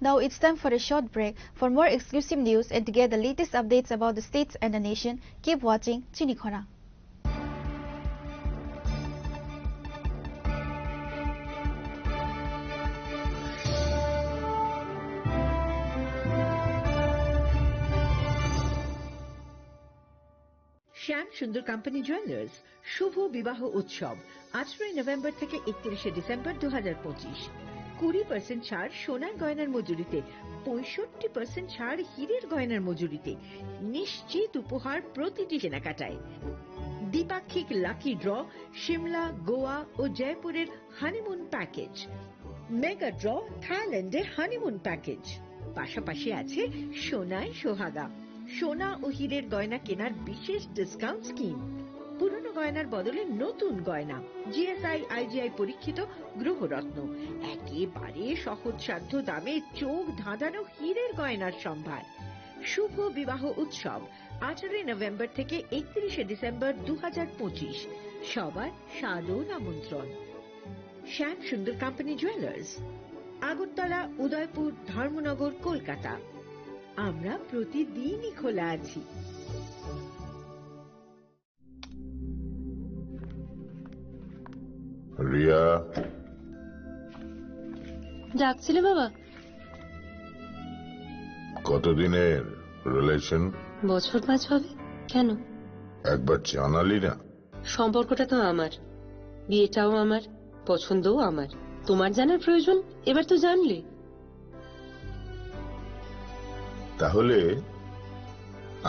Now it's time for a short break. For more exclusive news and to get the latest updates about the states and the nation, keep watching Chinikhora. শ্যাম সুন্দর company jewellers শুভ বিবাহ উৎসব 18 November থেকে 31 December 2025। 20% ছাড় সোনার গয়নার মজুরিতে, 65% ছাড় হীরের গয়নার মজুরিতে, নিশ্চিত উপহার প্রতিটি কেনাকাটায়। দ্বিপাক্ষিক লাকি ড্র, শিমলা, গোয়া ও জয়পুরের হানিমুন প্যাকেজ, মেগা ড্র, থাইল্যান্ডের হানিমুন প্যাকেজ। পাশাপাশি আছে সোনায় সোহাগা, সোনা ও হীরের গয়না কেনার বিশেষ ডিসকাউন্ট স্কিম। পুরনো গয়নার বদলে নতুন গয়না, জিএসআই আইজিআই পরীক্ষিত গ্রহরত্ন, একেবারে সহজসাধ্য দামে চোখ ধাঁধানো হীরের গয়নার সম্ভার। শুভ বিবাহ উৎসব 18 নভেম্বর থেকে 31 ডিসেম্বর 2025। সবার সাদর আমন্ত্রণ। শ্যাম সুন্দর কোম্পানি জুয়েলার্স, আগরতলা, উদয়পুর, ধর্মনগর, কলকাতা। আমরা প্রতিদিনই খোলা আছি। রিয়া, ডাকছিলে বাবা? কতদিনের রিলেশন? বছর 5 হবে। কেন? একবার জানালি না? সম্পর্কটা তো আমার, বিয়েটাও আমার, পছন্দও আমার। তোমার জানার প্রয়োজন এবার তো জানলে। তাহলে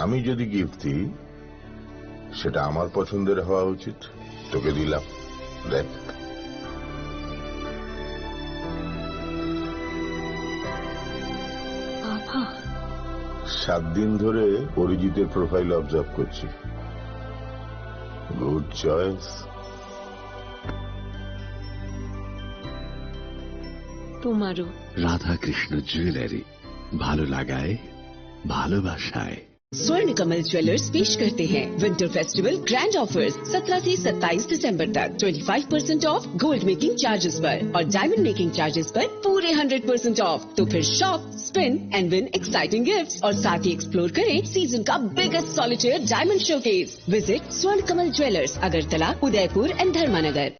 আমি যদি গিফট দিই সেটা আমার পছন্দের হওয়া উচিত। তোকে দিলাম, দেখ। বাবা, 7 দিন ধরে অরিজিতের প্রোফাইল অবজার্ভ করছি। Good choice. তোমারও। রাধা কৃষ্ণ জুয়েলারি, ভালো লাগায়, ভালোবাসায়। स्वर्ण कमल ज्वेलर्स पेश करते हैं विंटर फेस्टिवल ग्रैंड ऑफर्स 17 से 27 दिसंबर तक 25% ऑफ गोल्ड मेकिंग चार्जेस पर और डायमंड मेकिंग चार्जेस पर पूरे 100% ऑफ। तो फिर shop, spin and win exciting gifts और साथ ही एक्सप्लोर करें सीजन का biggest solitaire diamond showcase. Visit Swarna Kamal jewellers, Agartala, Udaipur and धर्मानगर।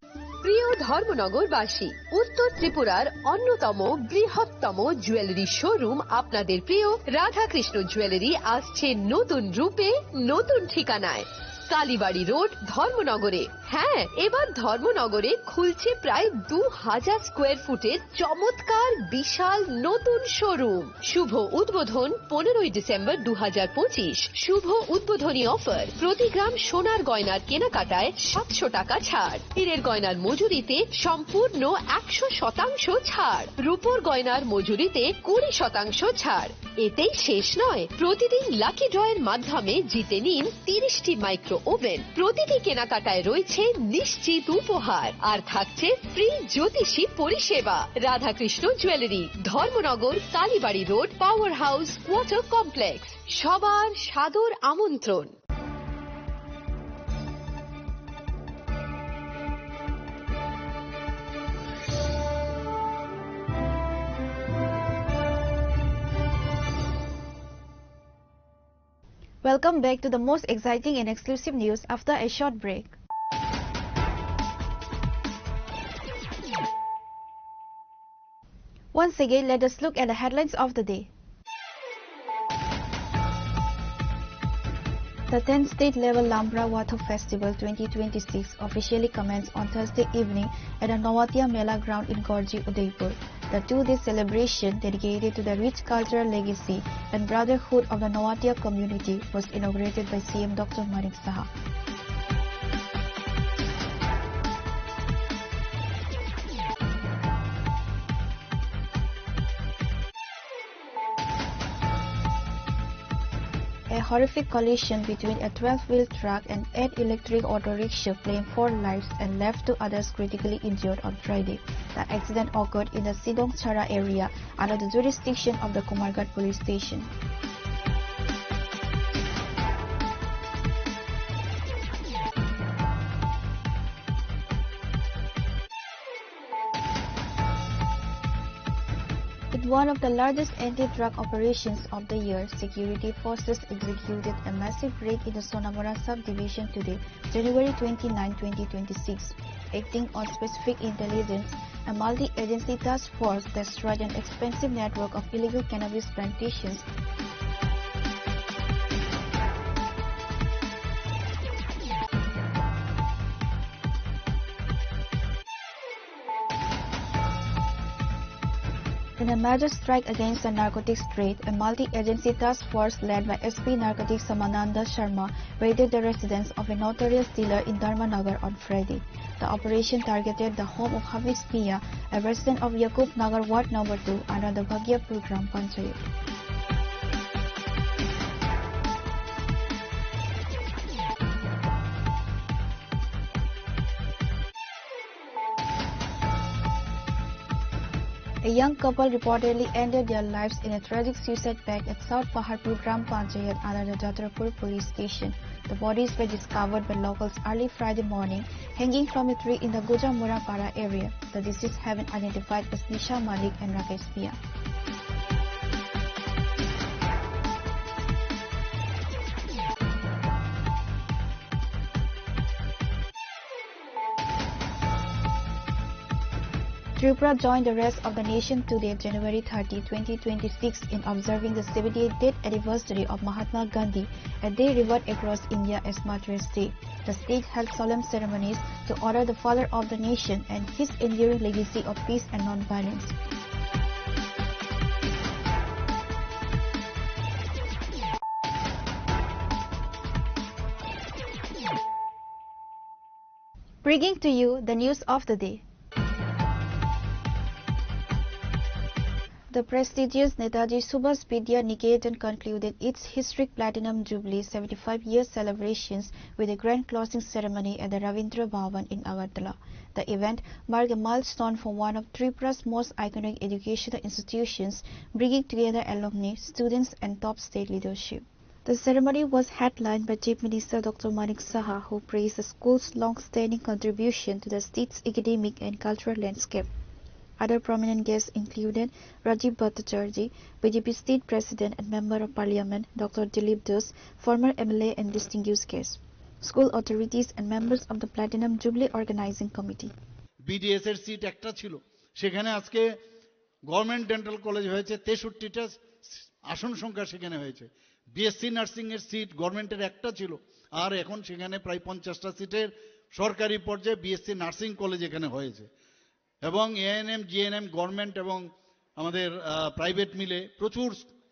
প্রিয় ধর্মনগরবাসী, উত্তর ত্রিপুরার অন্যতম বৃহত্তম জুয়েলারি শোরুম আপনাদের প্রিয় রাধাকৃষ্ণ জুয়েলারি আসছে নতুন রূপে, নতুন ঠিকানায়, কালীবাড়ি রোড, ধর্মনগরে। হ্যাঁ, এবার ধর্মনগরে খুলছে প্রায় 2000 স্কোয়ার ফুটের চমৎকার বিশাল নতুন শোরুম। শুভ উদ্বোধন 15 ডিসেম্বর 2025। শুভ উদ্বোধনী অফার, প্রতি গ্রাম সোনার গয়নার কেনাকাটায় 700 টাকা ছাড়, হীরের গয়নার মজুরিতে সম্পূর্ণ 100% ছাড়, রূপোর গয়নার মজুরিতে 20% ছাড়। এতেই শেষ নয়, প্রতিদিন লাকি ড্রয়ের মাধ্যমে জিতে নিন 30টি মাইক্রো ওভেন। প্রতিটি কেনাকাটায় রয়েছে নিশ্চিত উপহার আর থাকছে ফ্রি জ্যোতিষী পরিষেবা। Radhakrishna jewellery, Dharmanagar, Kalibari road, power house, water complex. সবার সাদর আমন্ত্রণ। Welcome back to the most exciting and exclusive news after a short break. Once again, let us look at the headlines of the day. The 10th State Level Lambra Watho Festival 2026 officially commenced on Thursday evening at the Nawatia Mela ground in Gorji, Udaipur. The two-day celebration, dedicated to the rich cultural legacy and brotherhood of the Nawatia community, was inaugurated by CM Dr. Manik Saha. A horrific collision between a 12-wheel truck and 8 electric auto rickshaw claimed 4 lives and left 2 others critically injured on Friday. The accident occurred in the Sidong Chara area under the jurisdiction of the Kumargat police station. In one of the largest anti-drug operations of the year, security forces executed a massive raid in the Sonamora subdivision today, January 29, 2026. Acting on specific intelligence, a multi-agency task force destroyed an expensive network of illegal cannabis plantations. In a major strike against the narcotics trade, a multi-agency task force led by SP Narcotics Samananda Sharma raided the residence of a notorious dealer in Dharmanagar on Friday. The operation targeted the home of Hafiz Mia, a resident of Yakub Nagar Ward No. 2 under the Bhagyapur Gram Panchayat. A young couple reportedly ended their lives in a tragic suicide pact at South Paharpur Gram Panchayat under the Jatrapur police station. The bodies were discovered by locals early Friday morning, hanging from a tree in the Gujamura Para area. The deceased have been identified as Nisha Malik and Rakesh Pia. Tripura joined the rest of the nation today, January 30, 2026, in observing the 78th anniversary of Mahatma Gandhi, a day revered across India as Martyrs' Day. The state held solemn ceremonies to honor the father of the nation and his enduring legacy of peace and non-violence. Bringing to you the news of the day. The prestigious Netaji Subhas Vidya Niketan concluded its historic Platinum Jubilee 75-year celebrations with a grand closing ceremony at the Ravindra Bhavan in Agartala. The event marked a milestone for one of Tripura's most iconic educational institutions, bringing together alumni, students and top state leadership. The ceremony was headlined by Chief Minister Dr. Manik Saha, who praised the school's long-standing contribution to the state's academic and cultural landscape. Other prominent guests included Rajiv Bhattacharjee, BJP State President and Member of Parliament, Dr. Dilip Das, former MLA and distinguished guests, school authorities and members of the Platinum Jubilee Organizing Committee. BDS এর seat একটা ছিল, সেখানে আজকে government dental college হয়েছে 63টা আসন সংখ্যা সেখানে হয়েছে। বিএসসি নার্সিং এর সিট গভর্নমেন্টের একটা ছিল, আর এখন সেখানে প্রায় 50টা সিটের সরকারি পর্যায়ে বিএসসি নার্সিং কলেজ এখানে হয়েছে। এবং এএনএম জিএনএম গভর্নমেন্ট এবং আমাদের প্রাইভেট মিলে প্রচুর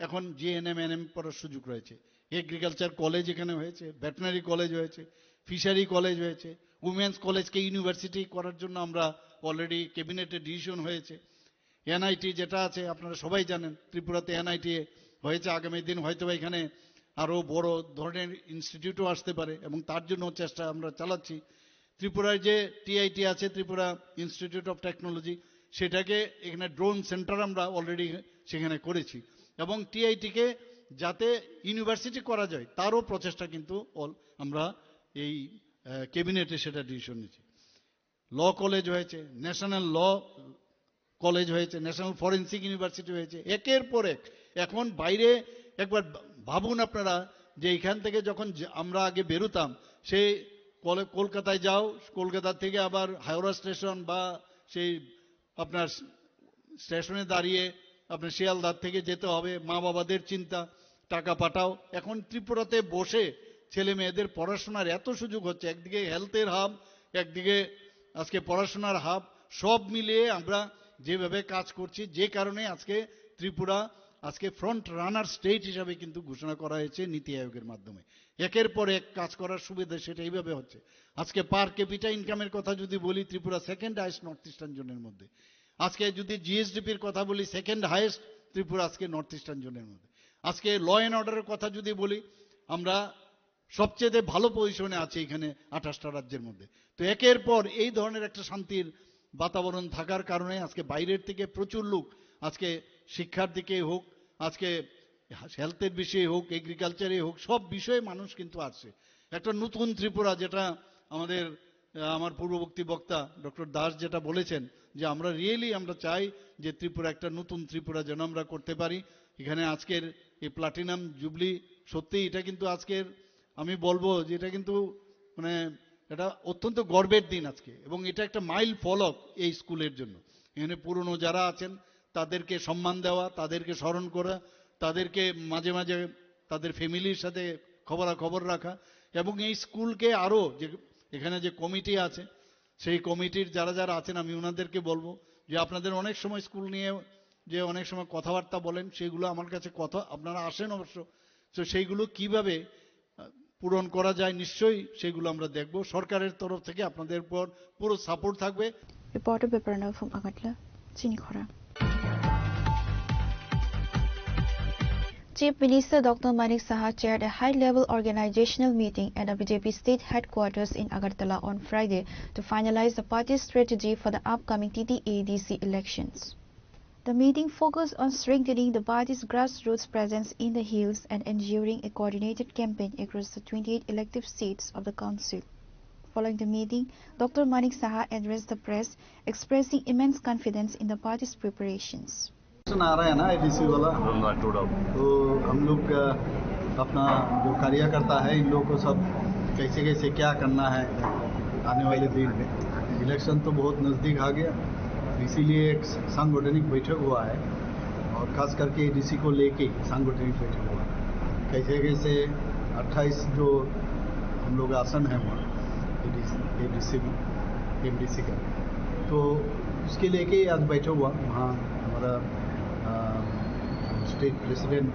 এখন জিএনএম এনএম পড়ার সুযোগ রয়েছে। এগ্রিকালচার কলেজ এখানে হয়েছে, ভেটেরিনারি কলেজ হয়েছে, ফিশারি কলেজ হয়েছে, উমেন্স কলেজকে ইউনিভার্সিটি করার জন্য আমরা অলরেডি ক্যাবিনেটে ডিসিশন হয়েছে। এনআইটি যেটা আছে আপনারা সবাই জানেন, ত্রিপুরাতে এনআইটি হয়েছে, আগামী দিন হয়তো এখানে আরও বড় ধরনের ইনস্টিটিউটও আসতে পারে এবং তার জন্য চেষ্টা আমরা চালাচ্ছি। ত্রিপুরায় যে টিআইটি আছে, ত্রিপুরা ইনস্টিটিউট অফ টেকনোলজি, সেটাকে এখানে ড্রোন সেন্টার আমরা অলরেডি সেখানে করেছি এবং টিআইটিকে যাতে ইউনিভার্সিটি করা যায় তারও প্রচেষ্টা কিন্তু আমরা এই ক্যাবিনেটে সেটা ডিসিশন নিয়েছি। ল কলেজ হয়েছে, ন্যাশনাল ল কলেজ হয়েছে, ন্যাশনাল ফরেন্সিক ইউনিভার্সিটি হয়েছে, একের পর এক। এখন বাইরে একবার ভাবুন আপনারা যে এখান থেকে যখন আমরা আগে বেরোতাম, সেই কলকাতায় যাও, কলকাতা থেকে আবার হাওড়া স্টেশন বা সেই আপনার স্টেশনে দাঁড়িয়ে আপনার শিয়ালদার থেকে যেতে হবে, মা বাবাদের চিন্তা, টাকা পাঠাও। এখন ত্রিপুরাতে বসে ছেলে মেয়েদের পড়াশোনার এত সুযোগ হচ্ছে, একদিকে হেলথের হাব, একদিকে আজকে পড়াশোনার হাব, সব মিলিয়ে আমরা যেভাবে কাজ করছি, যে কারণে আজকে ত্রিপুরা আজকে ফ্রন্ট রানার স্টেট হিসাবে কিন্তু ঘোষণা করা হয়েছে নীতি আয়োগের মাধ্যমে। একের পর এক কাজ করার সুবিধা সেটা এইভাবে হচ্ছে। আজকে পার ক্যাপিটা ইনকামের কথা যদি বলি, Tripura second highest north eastern জোনের মধ্যে। আজকে যদি জিএসডিপির কথা বলি, সেকেন্ড হাইয়েস্ট ত্রিপুরা আজকে নর্থ ইস্টার্ন জোনের মধ্যে। আজকে ল অ্যান্ড অর্ডারের কথা যদি বলি, আমরা সবচেয়ে ভালো পজিশনে আছি এখানে 28টা রাজ্যের মধ্যে। তো একের পর এই ধরনের একটা শান্তির বাতাবরণ থাকার কারণে আজকে বাইরের থেকে প্রচুর লোক আজকে শিক্ষার দিকে হোক, আজকে হেলথের বিষয়ে হোক, এগ্রিকালচারে হোক, সব বিষয়ে মানুষ কিন্তু আসছে। একটা নতুন ত্রিপুরা, যেটা আমার পূর্ববর্তী বক্তা ডক্টর দাস যেটা বলেছেন, যে আমরা আমরা চাই যে ত্রিপুরা একটা নতুন ত্রিপুরা যেন আমরা করতে পারি। এখানে আজকের এই প্লাটিনাম জুবলি, সত্যি এটা কিন্তু আজকের আমি বলবো যে এটা কিন্তু মানে এটা অত্যন্ত গর্বের দিন আজকে, এবং এটা একটা মাইল ফলক এই স্কুলের জন্য। এখানে পুরনো যারা আছেন তাদেরকে সম্মান দেওয়া, তাদেরকে স্মরণ করা, তাদেরকে মাঝে মাঝে তাদের ফ্যামিলির সাথে খবরাখবর রাখা, এবং এই স্কুলকে আরও যে এখানে যে কমিটি আছে সেই কমিটির যারা যারা আছেন, আমি ওনাদেরকে বলবো যে আপনাদের অনেক সময় স্কুল নিয়ে যে অনেক সময় কথাবার্তা বলেন, সেগুলো আমার কাছে কথা আপনারা আসেন অবশ্য, তো সেইগুলো কিভাবে পূরণ করা যায় নিশ্চয়ই সেগুলো আমরা দেখব। সরকারের তরফ থেকে আপনাদের উপর পুরো সাপোর্ট থাকবে। Reporter Beparna from Agatla, Chinikhora. Chief Minister Dr. Manik Saha chaired a high-level organizational meeting at the BJP state headquarters in Agartala on Friday to finalize the party's strategy for the upcoming TTADC elections. The meeting focused on strengthening the party's grassroots presence in the hills and ensuring a coordinated campaign across the 28 elective seats of the council. Following the meeting, Dr. Manik Saha addressed the press, expressing immense confidence in the party's preparations. आ रहा है ना ADC वाला, तो हम लोग अपना जो कार्यकर्ता है इन लोगों को सब कैसे कैसे क्या करना है आने वाले दिन में। इलेक्शन तो बहुत नज़दीक आ गया, इसीलिए एक सांगठनिक बैठक हुआ है और खास करके एडीसी को लेके सांगठनिक बैठक हुआ है। कैसे कैसे 28 जो हम लोग आसन हैं वहाँ एमडीसी का, तो उसके लेके आज बैठक हुआ। वहाँ हमारा स्टेट प्रेसिडेंट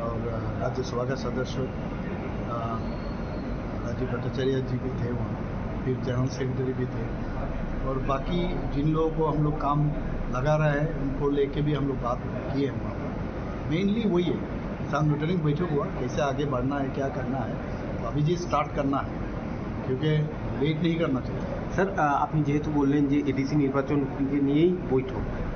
और राज्यसभा का सदस्य राजीव भट्टाचार्य जी भी थे वहाँ, फिर जनरल सेक्रेटरी भी थे, और बाकी जिन लोगों को हम लोग काम लगा रहे हैं उनको लेके भी हम लोग बात किए हैं वहाँ पर। मेनली वही है, सांगठनिक बैठक हुआ, कैसे आगे बढ़ना है, क्या करना है, तो अभी जी स्टार्ट करना है, क्योंकि लेट नहीं करना चाहिए। স্যার আপনি যেহেতু বললেন যে এডিসি নির্বাচনকে নিয়েই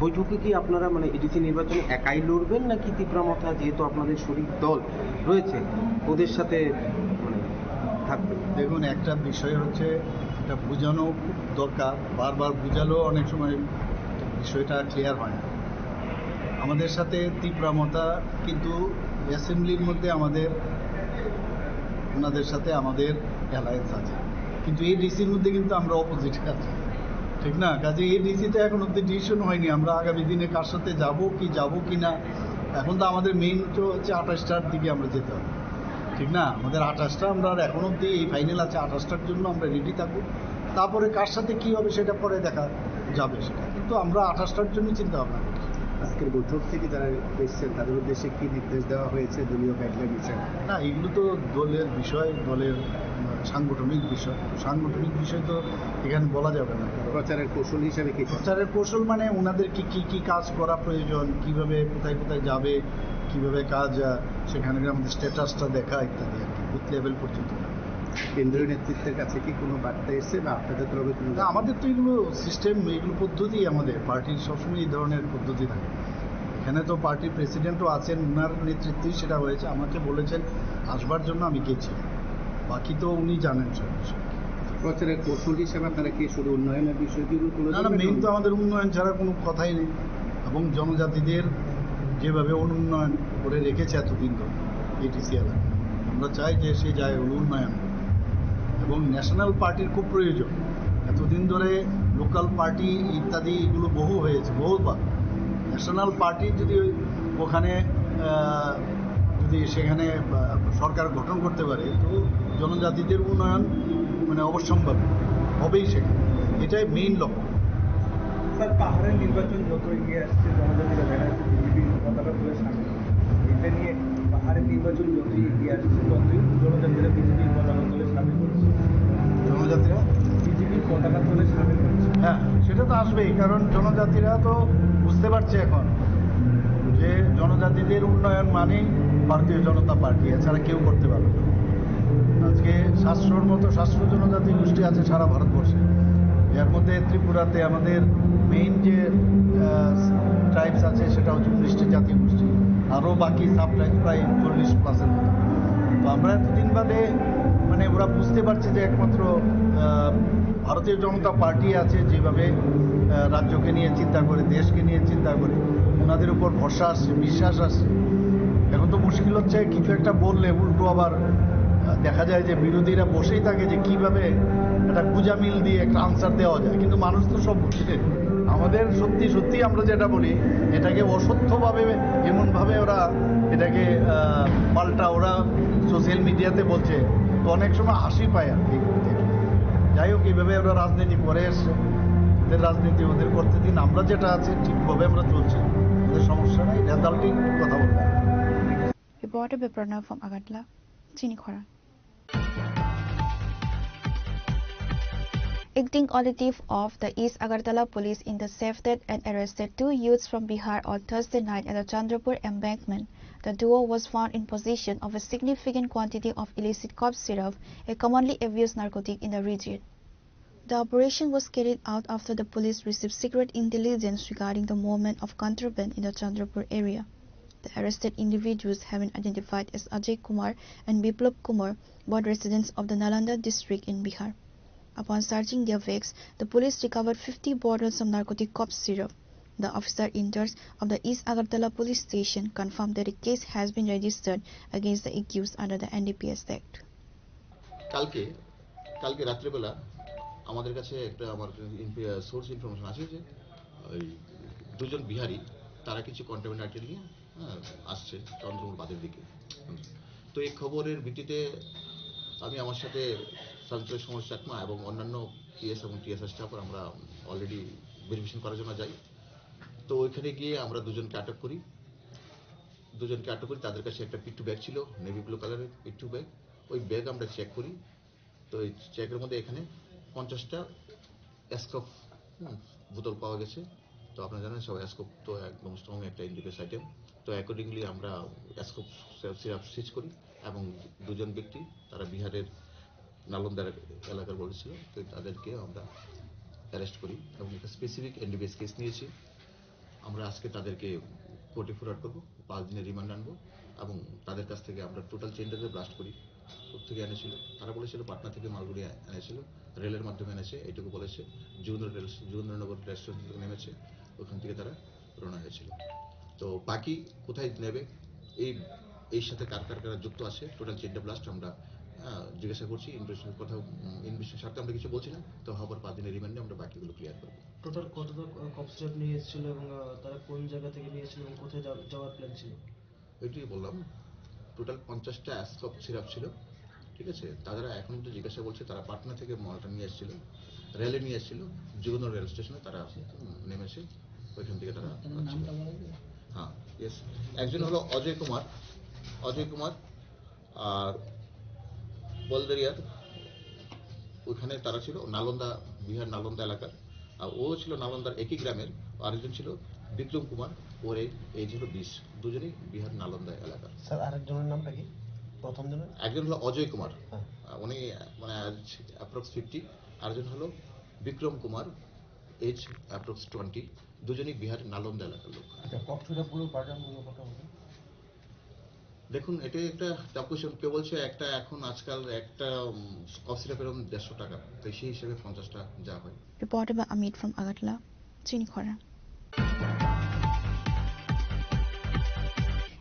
বৈঠকে কি আপনারা মানে এডিসি নির্বাচনে একাই লড়বেন নাকি তীব্রমথা যেহেতু আপনাদের শরিক দল রয়েছে ওদের সাথে মানে থাকবেন? দেখুন, একটা বিষয় হচ্ছে এটা বোঝানো খুব দরকার, বারবার বোঝালেও অনেক সময় বিষয়টা ক্লিয়ার হয় না। আমাদের সাথে তীব্রমথা কিন্তু অ্যাসেম্বলির মধ্যে ওনাদের সাথে আমাদের অ্যালায়েন্স আছে, কিন্তু এই ডিসির মধ্যে কিন্তু আমরা অপোজিটে আছি, ঠিক না? কাজে এই ডিসিতে এখন অব্দি ডিসিশন হয়নি আমরা আগামী দিনে কার সাথে যাব কি না। এখন তো আমাদের মেইন তো হচ্ছে 28টার দিকে আমরা যেতে হবে, ঠিক না? আমাদের 28টা আমরা এখন অব্দি এই ফাইনাল আছে, 28টার জন্য আমরা রেডি থাকবো। তারপরে কার সাথে কি হবে সেটা পরে দেখা যাবে, সেটা কিন্তু আমরা 28টার জন্য চিন্তা ভাবনা করছি। আজকের বৈঠক থেকে যারা এসেছেন তাদের উদ্দেশ্যে কি নির্দেশ দেওয়া হয়েছে দলীয় গাইডলাইন হিসেবে? না, এগুলো তো দলের বিষয়, দলের সাংগঠনিক বিষয় তো এখানে বলা যাবে না। প্রচারের কৌশল হিসেবে কি? প্রচারের কৌশল মানে ওনাদের কি কাজ করা প্রয়োজন, কিভাবে কোথায় যাবে, কিভাবে কাজ, সেখানে আমাদের স্ট্যাটাসটা দেখা ইত্যাদি আর কি, বুথ লেভেল পর্যন্ত। কেন্দ্রীয় নেতৃত্বের কাছে কি কোনো বার্তা এসছে বা আপনাদের তরফে কোনো? আমাদের তো এগুলো সিস্টেম, এগুলো পদ্ধতি, আমাদের পার্টির সবসময় এই ধরনের পদ্ধতি থাকে। এখানে তো পার্টির প্রেসিডেন্টও আছেন, ওনার নেতৃত্বেই সেটা হয়েছে। আমাকে বলেছেন আসবার জন্য, আমি গেছি, বাকি তো উনি জানেন সব বিষয়। প্রচারের কৌশল হিসেবে আপনারা কি শুধু উন্নয়নের বিষয়গুলো তুলে ধরবেন? না, মেইন তো আমাদের উন্নয়ন ছাড়া কোনো কথাই নেই, এবং জনজাতিদের যেভাবে অনুন্নয়ন করে রেখেছে এতদিন ধরে এটিসি এলাকা, আমরা চাই যে সে যায় উন্নয়ন, এবং ন্যাশনাল পার্টির খুব প্রয়োজন। এতদিন ধরে লোকাল পার্টি ইত্যাদি এগুলো বহুবার ন্যাশনাল পার্টি যদি ওখানে যদি সেখানে সরকার গঠন করতে পারে তো জনজাতিদের উন্নয়ন মানে অবশ্যম্ভাবী হবেই সেখানে, এটাই মেইন লক্ষ্য। স্যার, পাহাড়ের নির্বাচন যত এগিয়ে আসছে জনজাতিরা দেখা যাচ্ছে বিজেপির পতাকা তুলে সামনে, এটা নিয়ে পাহাড়ের নির্বাচন যত এগিয়ে আসছে ততই জনজাতিরা বিজেপির পতাকা তুলে সামিল করছে। জনজাতিরা বিজেপির পতাকা তুলে সামিল করছে। হ্যাঁ, সেটা তো আসবেই, কারণ জনজাতিরা তো বুঝতে পারছে এখন যে জনজাতিদের উন্নয়ন মানেই ভারতীয় জনতা পার্টি, এছাড়া কেউ করতে পারবে না। আজকে 700-র মতো 700 জনজাতি গোষ্ঠী আছে সারা ভারতবর্ষে, এর মধ্যে ত্রিপুরাতে আমাদের মেইন যে ট্রাইবস আছে সেটা হচ্ছে 19টি জাতীয় গোষ্ঠী, আরও বাকি সাব ট্রাইবস প্রায় 40+-এর মতো। তো আমরা এতদিন বাদে মানে ওরা বুঝতে পারছে যে একমাত্র ভারতীয় জনতা পার্টি আছে যেভাবে রাজ্যকে নিয়ে চিন্তা করে, দেশকে নিয়ে চিন্তা করে, ওনাদের উপর ভরসা আসছে, বিশ্বাস আসছে। এখন তো মুশকিল হচ্ছে কিছু একটা বললে উল্টো আবার দেখা যায় যে বিরোধীরা বসেই থাকে যে কিভাবে একটা গুজামিল দিয়ে একটা আনসার দেওয়া যায়, কিন্তু মানুষ তো সব বুঝছে। আমাদের সত্যি আমরা যেটা বলি এটাকে অসত্যভাবে এমনভাবে ওরা এটাকে পাল্টা ওরা সোশ্যাল মিডিয়াতে বলছে, তো অনেক সময় হাসি পায় আর কি। যাই হোক, এইভাবে ওরা রাজনীতি করে এসছে, ওদের রাজনীতি ওদের করতে দিন, আমরা যেটা আছে ঠিকভাবে আমরা চলছি, ওদের সমস্যা নেই, রেজাল্টই কথা বলতে হবে। Reported by Pranav from Agartala, Chinikhora. Acting auditive of the East Agartala police intercepted and arrested 2 youths from Bihar on Thursday night at the Chandrapur embankment. The duo was found in possession of a significant quantity of illicit cough syrup, a commonly abused narcotic in the region. The operation was carried out after the police received secret intelligence regarding the movement of contraband in the Chandrapur area. The arrested individuals have been identified as Ajay Kumar and Biplab Kumar, both residents of the Nalanda district in Bihar. Upon searching their bags, the police recovered 50 bottles of narcotic cough syrup. The officer in charge of the East Agartala police station confirmed that a case has been registered against the accused under the NDPS Act. কালকে রাত্রেবেলা আমাদের কাছে একটা আমার source information আছে যে ওই দুজন বিহারি তারা কিছু কন্টামিনেট আইটেম নিয়ে আসছে চন্দ্রপুর বাঁধের দিকে। তো এই খবরের ভিত্তিতে আমি আমার সাথে সন্তোষ কুমার চাকমা এবং অন্যান্য পিএস এবং টিএসএস স্টাফরা আমরা অলরেডি ভেরিফিকেশন করার জন্য যাই। তো ওইখানে গিয়ে আমরা দুজনকে আটক করি। তাদের কাছে একটা পিট্টু ব্যাগ ছিল, নেভি ব্লু কালারের পিট্টু ব্যাগ। ওই ব্যাগ আমরা চেক করি। তো এই চেকের মধ্যে এখানে 50টা অ্যাসকপ বোতল পাওয়া গেছে। তো আপনারা জানেন সব অ্যাসকপ তো একদম স্ট্রং একটা ইন্ডিকেস আইটেম। তো অ্যাকর্ডিংলি আমরা অ্যাসকপ সিরাপ সিজ করি এবং দুজন ব্যক্তি তারা বিহারের নালন্দার এলাকার বলেছিল, তো তাদেরকে আমরা অ্যারেস্ট করি এবং একটা স্পেসিফিক এনডিপিএস কেস নিয়েছি। আমরা আজকে তাদেরকে কোর্টে ফরওয়ার্ড করবো, 5 দিনের রিমান্ড আনবো এবং তাদের কাছ থেকে আমরা টোটাল চেন্ডারে ব্লাস্ট করি। থেকে এনেছিল, তারা বলেছিল পাটনা থেকে মালগুড়ি এনেছিল, রেলের মাধ্যমে এনেছে, এইটুকু বলেছে। যুগেন্দ্রনগর রেস্টুরেন্ট থেকে নেমেছে, ওখান থেকে তারা রওনা হয়েছিল। তো বাকি কোথায় নেবে, এই সাথে কার যুক্ত আছে, টোটাল চেন্ডার ব্লাস্ট আমরা জিজ্ঞাসা করছি। ইনভেস্টিগেশনের কথা, ইনভেস্টিগেশন স্বার্থে আমরা কিছু বলছি না, তো হবার 5 দিনের রিমান্ডে আমরা বাকিগুলো ক্লিয়ার করবো। টোটাল কতটা কফ সিরাপ নিয়ে এসেছিল এবং তারা কোন জায়গা থেকে নিয়েছিল এবং কোথায় যাওয়ার প্ল্যান ছিল? ওইটাই বললাম, টোটাল 50টা কফ সিরাপ ছিল, ঠিক আছে। তারা এখন তো জিজ্ঞাসা বলছে তারা পাটনা থেকে মালটা নিয়ে এসেছিল, রেলে নিয়ে এসেছিল, যুগেন্দ্র রেল স্টেশনে তারা নেমেছে, ওইখান থেকে তারা। হ্যাঁ, ইয়েস। একজন হলো অজয় কুমার আর বলদেরিয়ার, ওইখানে তারা ছিল নালন্দা, বিহার নালন্দা এলাকার, আর ও ছিল নালন্দার একই গ্রামের। আরেকজন ছিল বিক্রম কুমার, ওর এজ হলো 20, দুজনেই বিহার নালন্দা এলাকার। স্যার আরেকজনের নামটা কি? প্রথম জনের একজন হলো অজয় কুমার, উনি মানে অ্যাপ্রক্স 50, আরেকজন হলো বিক্রম কুমার, এজ অ্যাপ্রক্স 20, দুজনেই বিহার নালন্দা এলাকার লোক। দেখুন, এটা একটা টাফ কোয়েশ্চেন। কেউ বলছে একটা এখন আজকাল একটা কফ সিরাপের 150 টাকা, তো সেই হিসেবে 50টা যা হয়। Reported by Amit from Agartala, Chinikhora.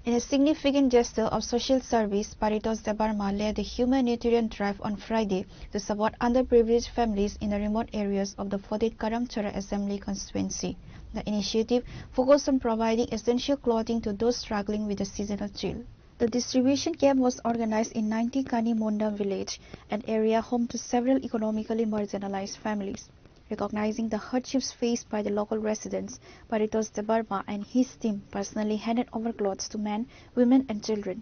In a significant gesture of social service, Paritos Debarma led the humanitarian drive on Friday to support underprivileged families in the remote areas of the 40th Karamchara Assembly constituency. The initiative focused on providing essential clothing to those struggling with the seasonal chill. The distribution camp was organized in 90 Kani Mondam village, an area home to several economically marginalized families. Recognizing the hardships faced by the local residents, Paritos Debarma and his team personally handed over clothes to men, women and children.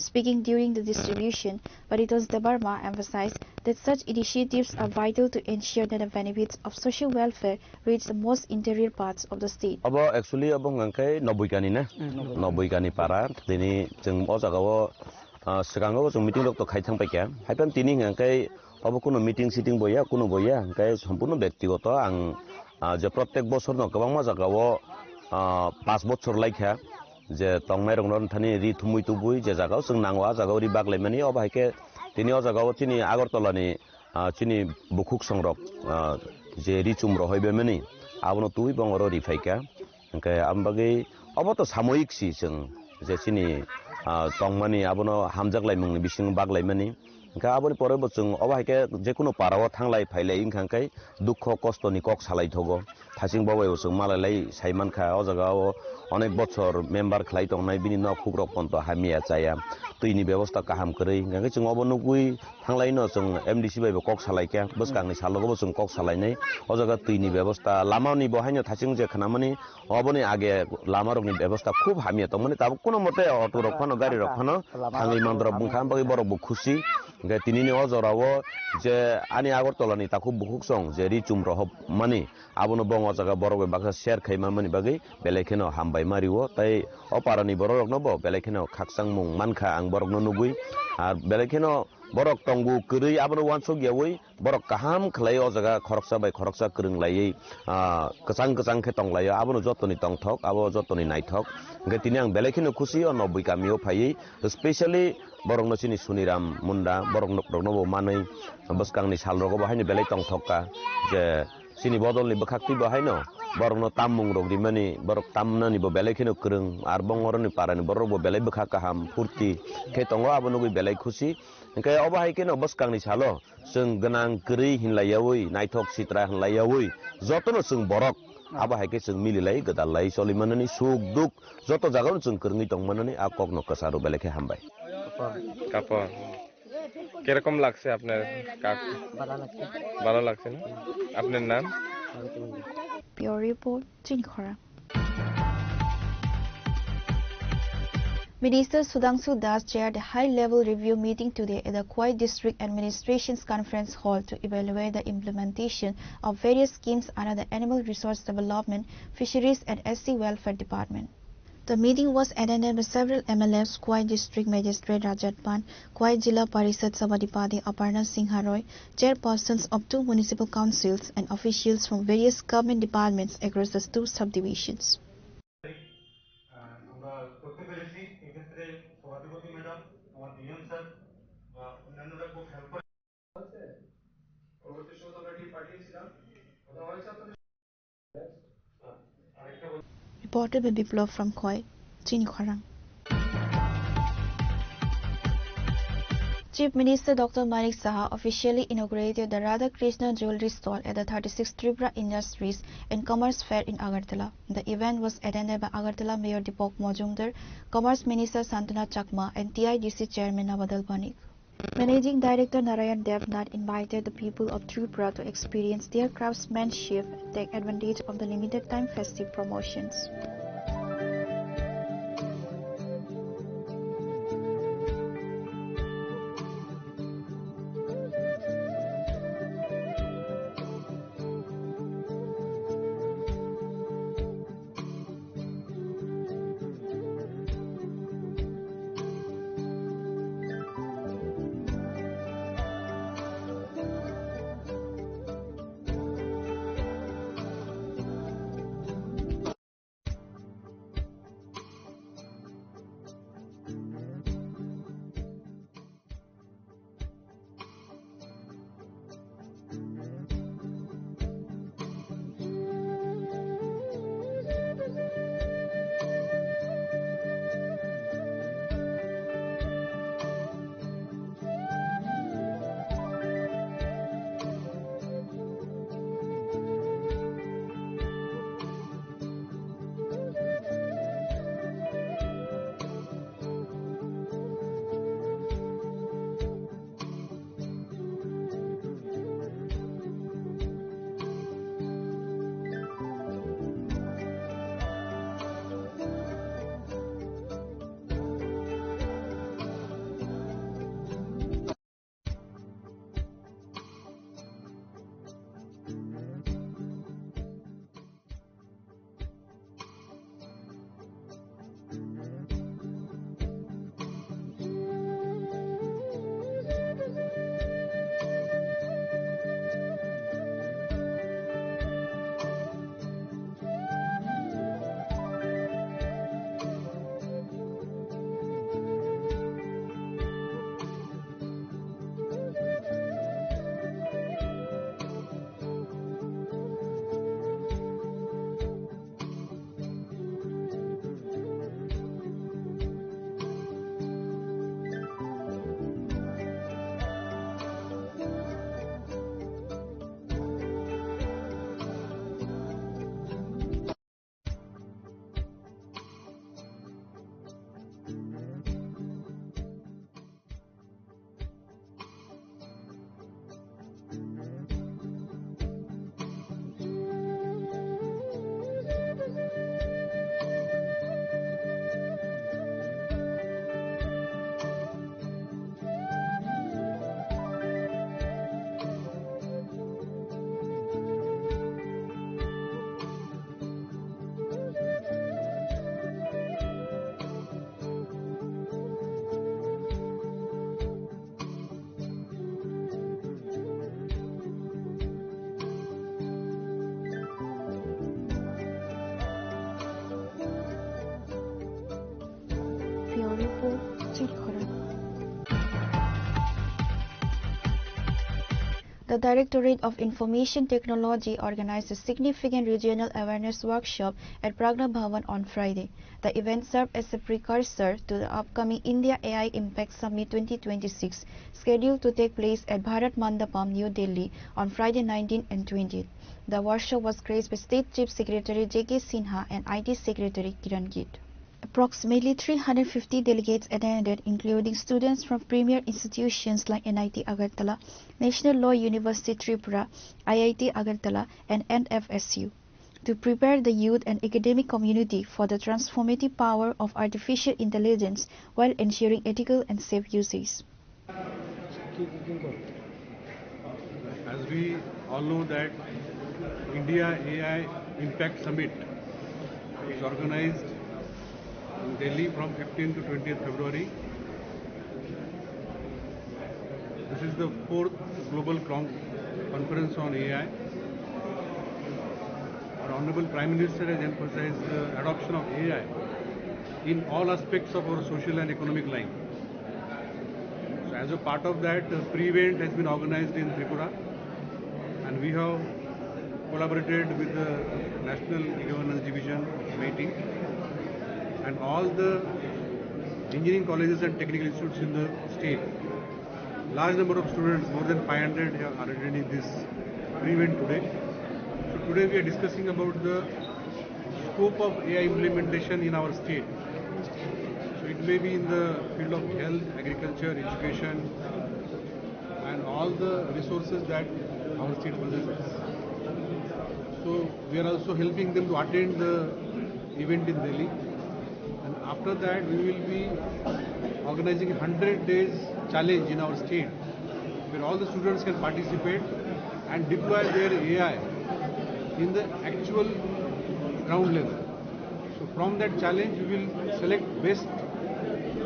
Speaking during the distribution, Paritos Debarma emphasized that such initiatives are vital to ensure that the benefits of social welfare reach the most interior parts of the state. Abo actually abong angkai 90 kani na 90 kani para tini jeng o jagao sekango jeng meeting dok to khaithang paikya haipan tini angkai abo kono meeting sitting boya kono boya angkai সম্পূর্ণ ব্যক্তিগত ang je প্রত্যেক বছর no kabangma jagao 5 বছর laikha যে তংমাই রংরন Thani রি থুমুই তুবুই যে জায়গাও जों नांगवा জায়গাও রি বাগলাইমানি অবাইকে তিনি অ জায়গাও তিনি আগরতলানি চিনি বুকুক সংরক যে রি চুমর হইবেমানি আবনো তুই বংর রি ফাইকা ओंखाय आमबागै अबतो सामयिक सि जों जे चिनि तंमानि आबनो हामजागलायमुंनि बिसिं बागलायमानि ओंखाय आबनि परबो जों अबाहायके जेकुनु पाराव थांलाय फायलाय इंखांखाय दुख कष्टनि कक सालायथगो थासिं बाबायाव जों मालायलाय साइमानखा अ जागाव अनेक बछर मेम्बार खलाय दंनाय बिनि न खुग्रक पन्त हामिया जाया दैनि व्यवस्था काहाम करै ओंखाय जों अबो नुगुइ थांलायनो जों एमडिसि बायबो कक सालायका बसकांनि सालगबो जों कक सालायनाय अ जागा दैनि व्यवस्था लामानि बहायनो थासिं जे खानामानि अबनि आगे लामा रकनि व्यवस्था खूब हामिया दंमानि ताबो कोनो मते अटो रखनो गारि रखनो थांगै मान्द्र बुंखाम बागै बरबो खुसि ओंखाय तिनिनि अ जराव जे आनि आगरतलानि ताखु बुकुक सं जे रि चुमर हब मानि आबनो बङ अ जागा बरगै बाखा शेयर खैमा मानि बागै बेलेखेनो हामबाय मारिवो ताइ अ पारानि बररकनबो बेलेखेनो खाकसां मुं मानखा आं बरकनो नुगुइ आर बेलेखेनो borok tongbu kरै abano wansok yawi borok kaham khlai o jaga khoroksa bai khoroksa krunglai kachang kachang khe tonglai abano jotoni tongthok abo jotoni naithok ge tini ang belekhino khusi o 90 kamio phai especially borok no chini Suniram Munda borok no bo manai baskangni salrogo bahaini belai tongthokka je chini bodolni bakhakti bahaino borok no tamung rok dimani borok tamnani bo belekhino krung ar bongoroni parani borok bo belai bakha kaham furti khe tongo abano gui belai khusi ओंखाय अबाहायकेनो बसकांनि सालो जों गोनां गोरै हिनलायावै नायथक सित्रा हिनलायावै जतनो जों बरक आबाहायके जों मिलिलाय गोदालाय सलिमाननि सुख दुख जत जागाव जों करङै दंमाननि आ कगनो कसारो बेलेखे हामबाय কাপড় কিরকম লাগছে আপনার ভালো লাগছে না আপনার নাম Pure Report Chinikhora Minister Sudhanshu Das chaired a high-level review meeting today at the Khwai District Administration's Conference Hall to evaluate the implementation of various schemes under the Animal Resource Development, Fisheries and SC Welfare Department. The meeting was attended by several MLAs, Kwai District Magistrate Rajat Pan, Kwai Jilla Parishad Sabadipati Aparna Singha Roy, chairpersons of 2 municipal councils and officials from various government departments across the 2 subdivisions. আমরা করতে পেরেছি এক্ষেত্রে সভাধিপতি madam আমার DM sir বা অন্যান্যরা খুব help করে পরবর্তী সময় আমরা টিম পাঠিয়েছিলাম কথা হয়েছে আপনাদের আরেকটা Reported by Biplov from Khoi, Chinikhwarang. Chief Minister Dr. Manik Saha officially inaugurated the Radha Krishna Jewelry Stall at the 36th Tripura Industries and Commerce Fair in Agartala. The event was attended by Agartala Mayor Deepak Majumdar, Commerce Minister Santana Chakma and TIDC Chairman Navadal Banik. Managing Director Narayan Devnath invited the people of Tripura to experience their craftsmanship and take advantage of the limited time festive promotions. The Directorate of Information Technology organized a significant regional awareness workshop at Pragna Bhavan on Friday. The event served as a precursor to the upcoming India AI Impact Summit 2026, scheduled to take place at Bharat Mandapam, New Delhi on Friday 19 and 20. The workshop was graced by State Chief Secretary J.K. Sinha and IT Secretary Kiran Git. Approximately 350 delegates attended, including students from premier institutions like NIT Agartala, National Law University Tripura, IIT Agartala, and NFSU, to prepare the youth and academic community for the transformative power of artificial intelligence while ensuring ethical and safe usage. As we all know that India AI Impact Summit is organized in Delhi from 15th to 20th February. This is the 4th Global Conference on AI. Our Honorable Prime Minister has emphasized the adoption of AI in all aspects of our social and economic life. So as a part of that, a pre-event has been organized in Tripura, and we have collaborated with the National Governance Division meeting, and all the engineering colleges and technical institutes in the state. Large number of students, more than 500, are attending this pre-event today. So today we are discussing about the scope of AI implementation in our state. So it may be in the field of health, agriculture, education, and all the resources that our state possesses. So we are also helping them to attend the event in Delhi. And after that, we will be organizing 100 days challenge in our state, where all the students can participate and deploy their AI in the actual ground level. So from that challenge, we will select best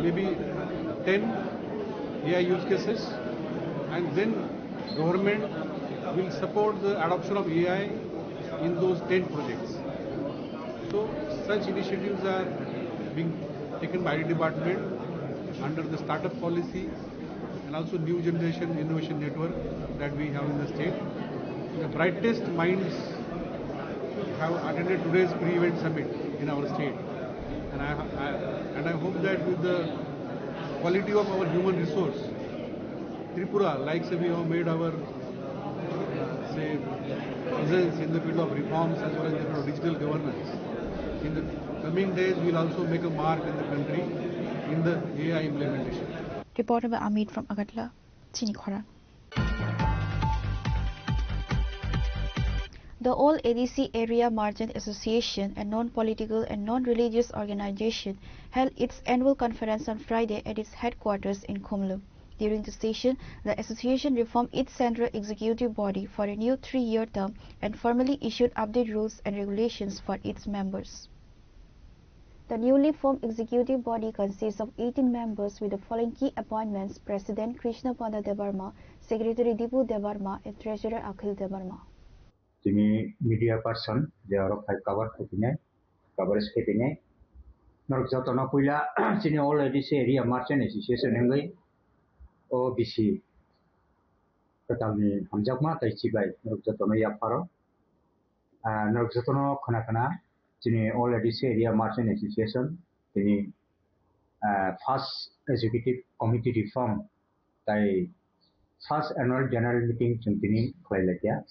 maybe 10 AI use cases, and then government will support the adoption of AI in those 10 projects. So such initiatives are being taken by the department under the startup policy and also new generation innovation network that we have in the state. The brightest minds have attended today's pre-event summit in our state, and I hope that with the quality of our human resource, Tripura, like say we have made our say presence in the field of reforms as well as in the field of digital governance. In the coming days, we will also make a mark in the country in the AI implementation. Reporter by Amit from Agatla, Chinikhora. The All ADC Area Merchant Association, a non-political and non-religious organization, held its annual conference on Friday at its headquarters in Khumlu. During the session, the association reformed its central executive body for a new 3-year term and formally issued updated rules and regulations for its members. The newly formed executive body consists of 18 members with the following key appointments: President Krishna Panda Devarma, Secretary Dipu Devarma, and Treasurer Akhil Devarma. Tini media person, they are of cover skipping. Norxotona Pula, Sini already say area merchant association in OBC. Katami Hamjakma, Taichibai, Norxotona Yaparo, Norxotono Konakana, Sini already say area merchant association, Tini first executive committee reform, Tai first annual general meeting, Chuntini, Kwailatia.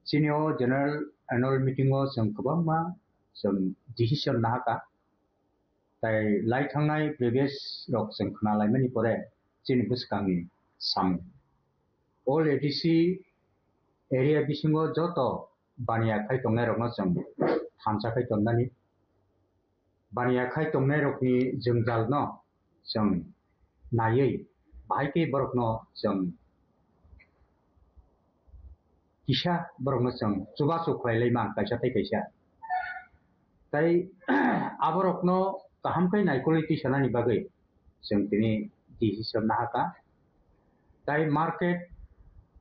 Senior General Annual Meeting was some Kabama, some decision Naka. They like Hangai previous rocks and Kanala Manipore, Chinibuskangi, some. All ADC area Bishingo Joto, Bania Kaitonero Nosum, Hansa Kaitondani, Bania Kaitonero, Jungal no, some Naye, Baiki Borokno, some. Kisha bermasang coba sukai lemang kaisa tai kaisa tai aborokno kaham kai nai quality sanani bagai जों tini decision nahaka tai market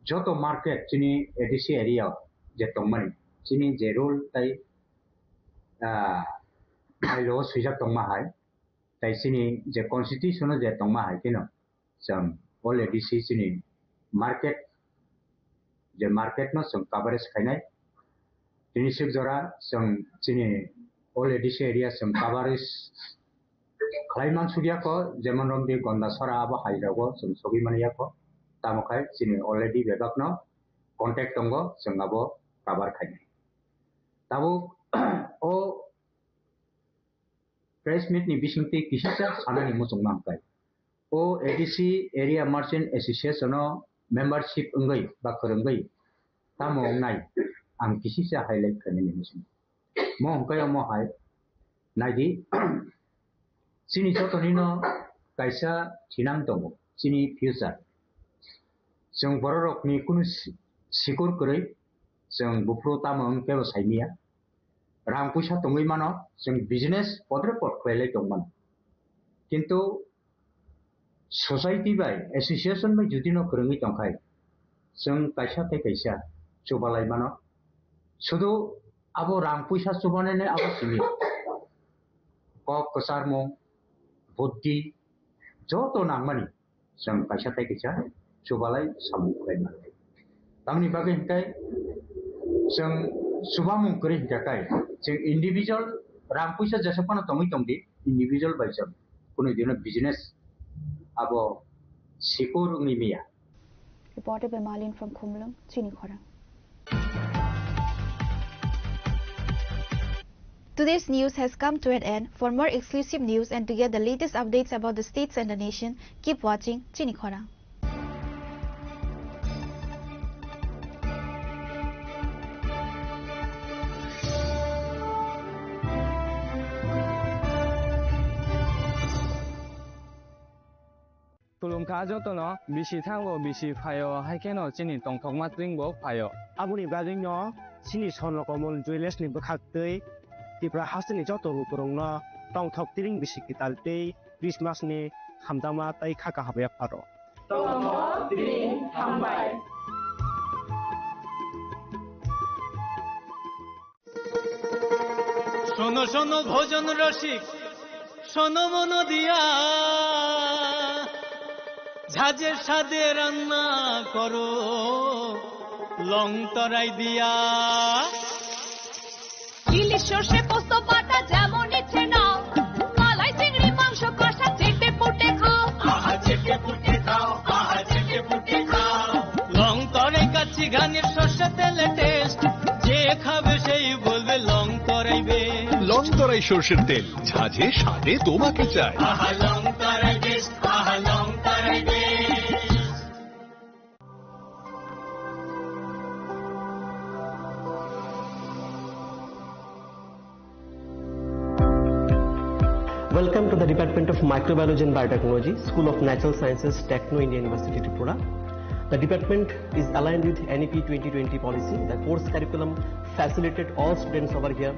joto market chini ADC area je tongmani chini je rule tai law suja tongma hai tai chini je constitution je tongma hai kino जों all ADC chini market the market no some coverage kainai tini sibjora some chini all ADC area some coverage klaiman surya ko jemon rom de gonda sora abo hairago some sogi mania ko tamokai chini already bebak no contact tongo some abo cover kainai tabu o press meet ni bisingti kisisa sanani musung namkai o ADC area merchant association no membership engai bakarenggai tamo ngai ang kisi sa highlight kanini musim mo kaya mo hai naidi sini sotonino kaisa chinang tongo sini future जों bororok ni kunu sikur kरै जों bufro tamo ke saimia रां पैसा तङै मानो जों business पद्रे पद खुवायलाय दंमोन किन्तु society bye association bye जुदि न फोरोङै दंखाय जों कायसा थाय कायसा चुबालाय मानो शुधु आबो रां पैसा चुबानानै आबो सिनि कक कसारमो बुद्धि जत नांमानि जों कायसा थाय कायसा चुबालाय सामुखलाय मानो आंनि बागै हिंखाय जों सुबामुं करि हिंखाय जों इंडिविजुअल रां पैसा जेसेबां तङै दंदि इंडिविजुअल बाय जों कुनु दिनो business abo sikur ni mia. Reported by Marlene from Khumlung, Chinikhora. Today's news has come to an end. For more exclusive news and to get the latest updates about the states and the nation, keep watching Chinikhora. Tulungka jotono bisi thango bisi phayo haikeno chini tongthokma tringbo phayo abuni bagino chini sonrokomol jewelers ni bokhaktei tipra hasini joto bukurungno tongthok tring bisi kitaltei Christmas ni hamdama tai khaka habya pharo tongthok tring hambai শোনো শোনো ভোজন রসিক শোনো মন দিয়া ঝাঁঝের স্বাদে রান্না করো লং তরাই দিয়া ইলিশ সর্ষে পোস্ত বাটা যেমন ইচ্ছে নাও মালাই চিংড়ি মাংস কষা চেটে পুটে খাও আহা চেটে পুটে খাও আহা চেটে পুটে খাও লং তরাই কাচ্চি ঘানির সর্ষে তেলে টেস্ট যে খাবে সেই বলবে লং তরাইবে লং তরাই সর্ষের তেল ঝাঁঝে স্বাদে তোমাকে চাই আহা লং তরাই বেশ আহা লং তরাই বেশ Welcome to the Department of Microbiology and Biotechnology, School of Natural Sciences, Techno India University, Tripura. The department is aligned with NEP 2020 policy. The course curriculum facilitated all students over here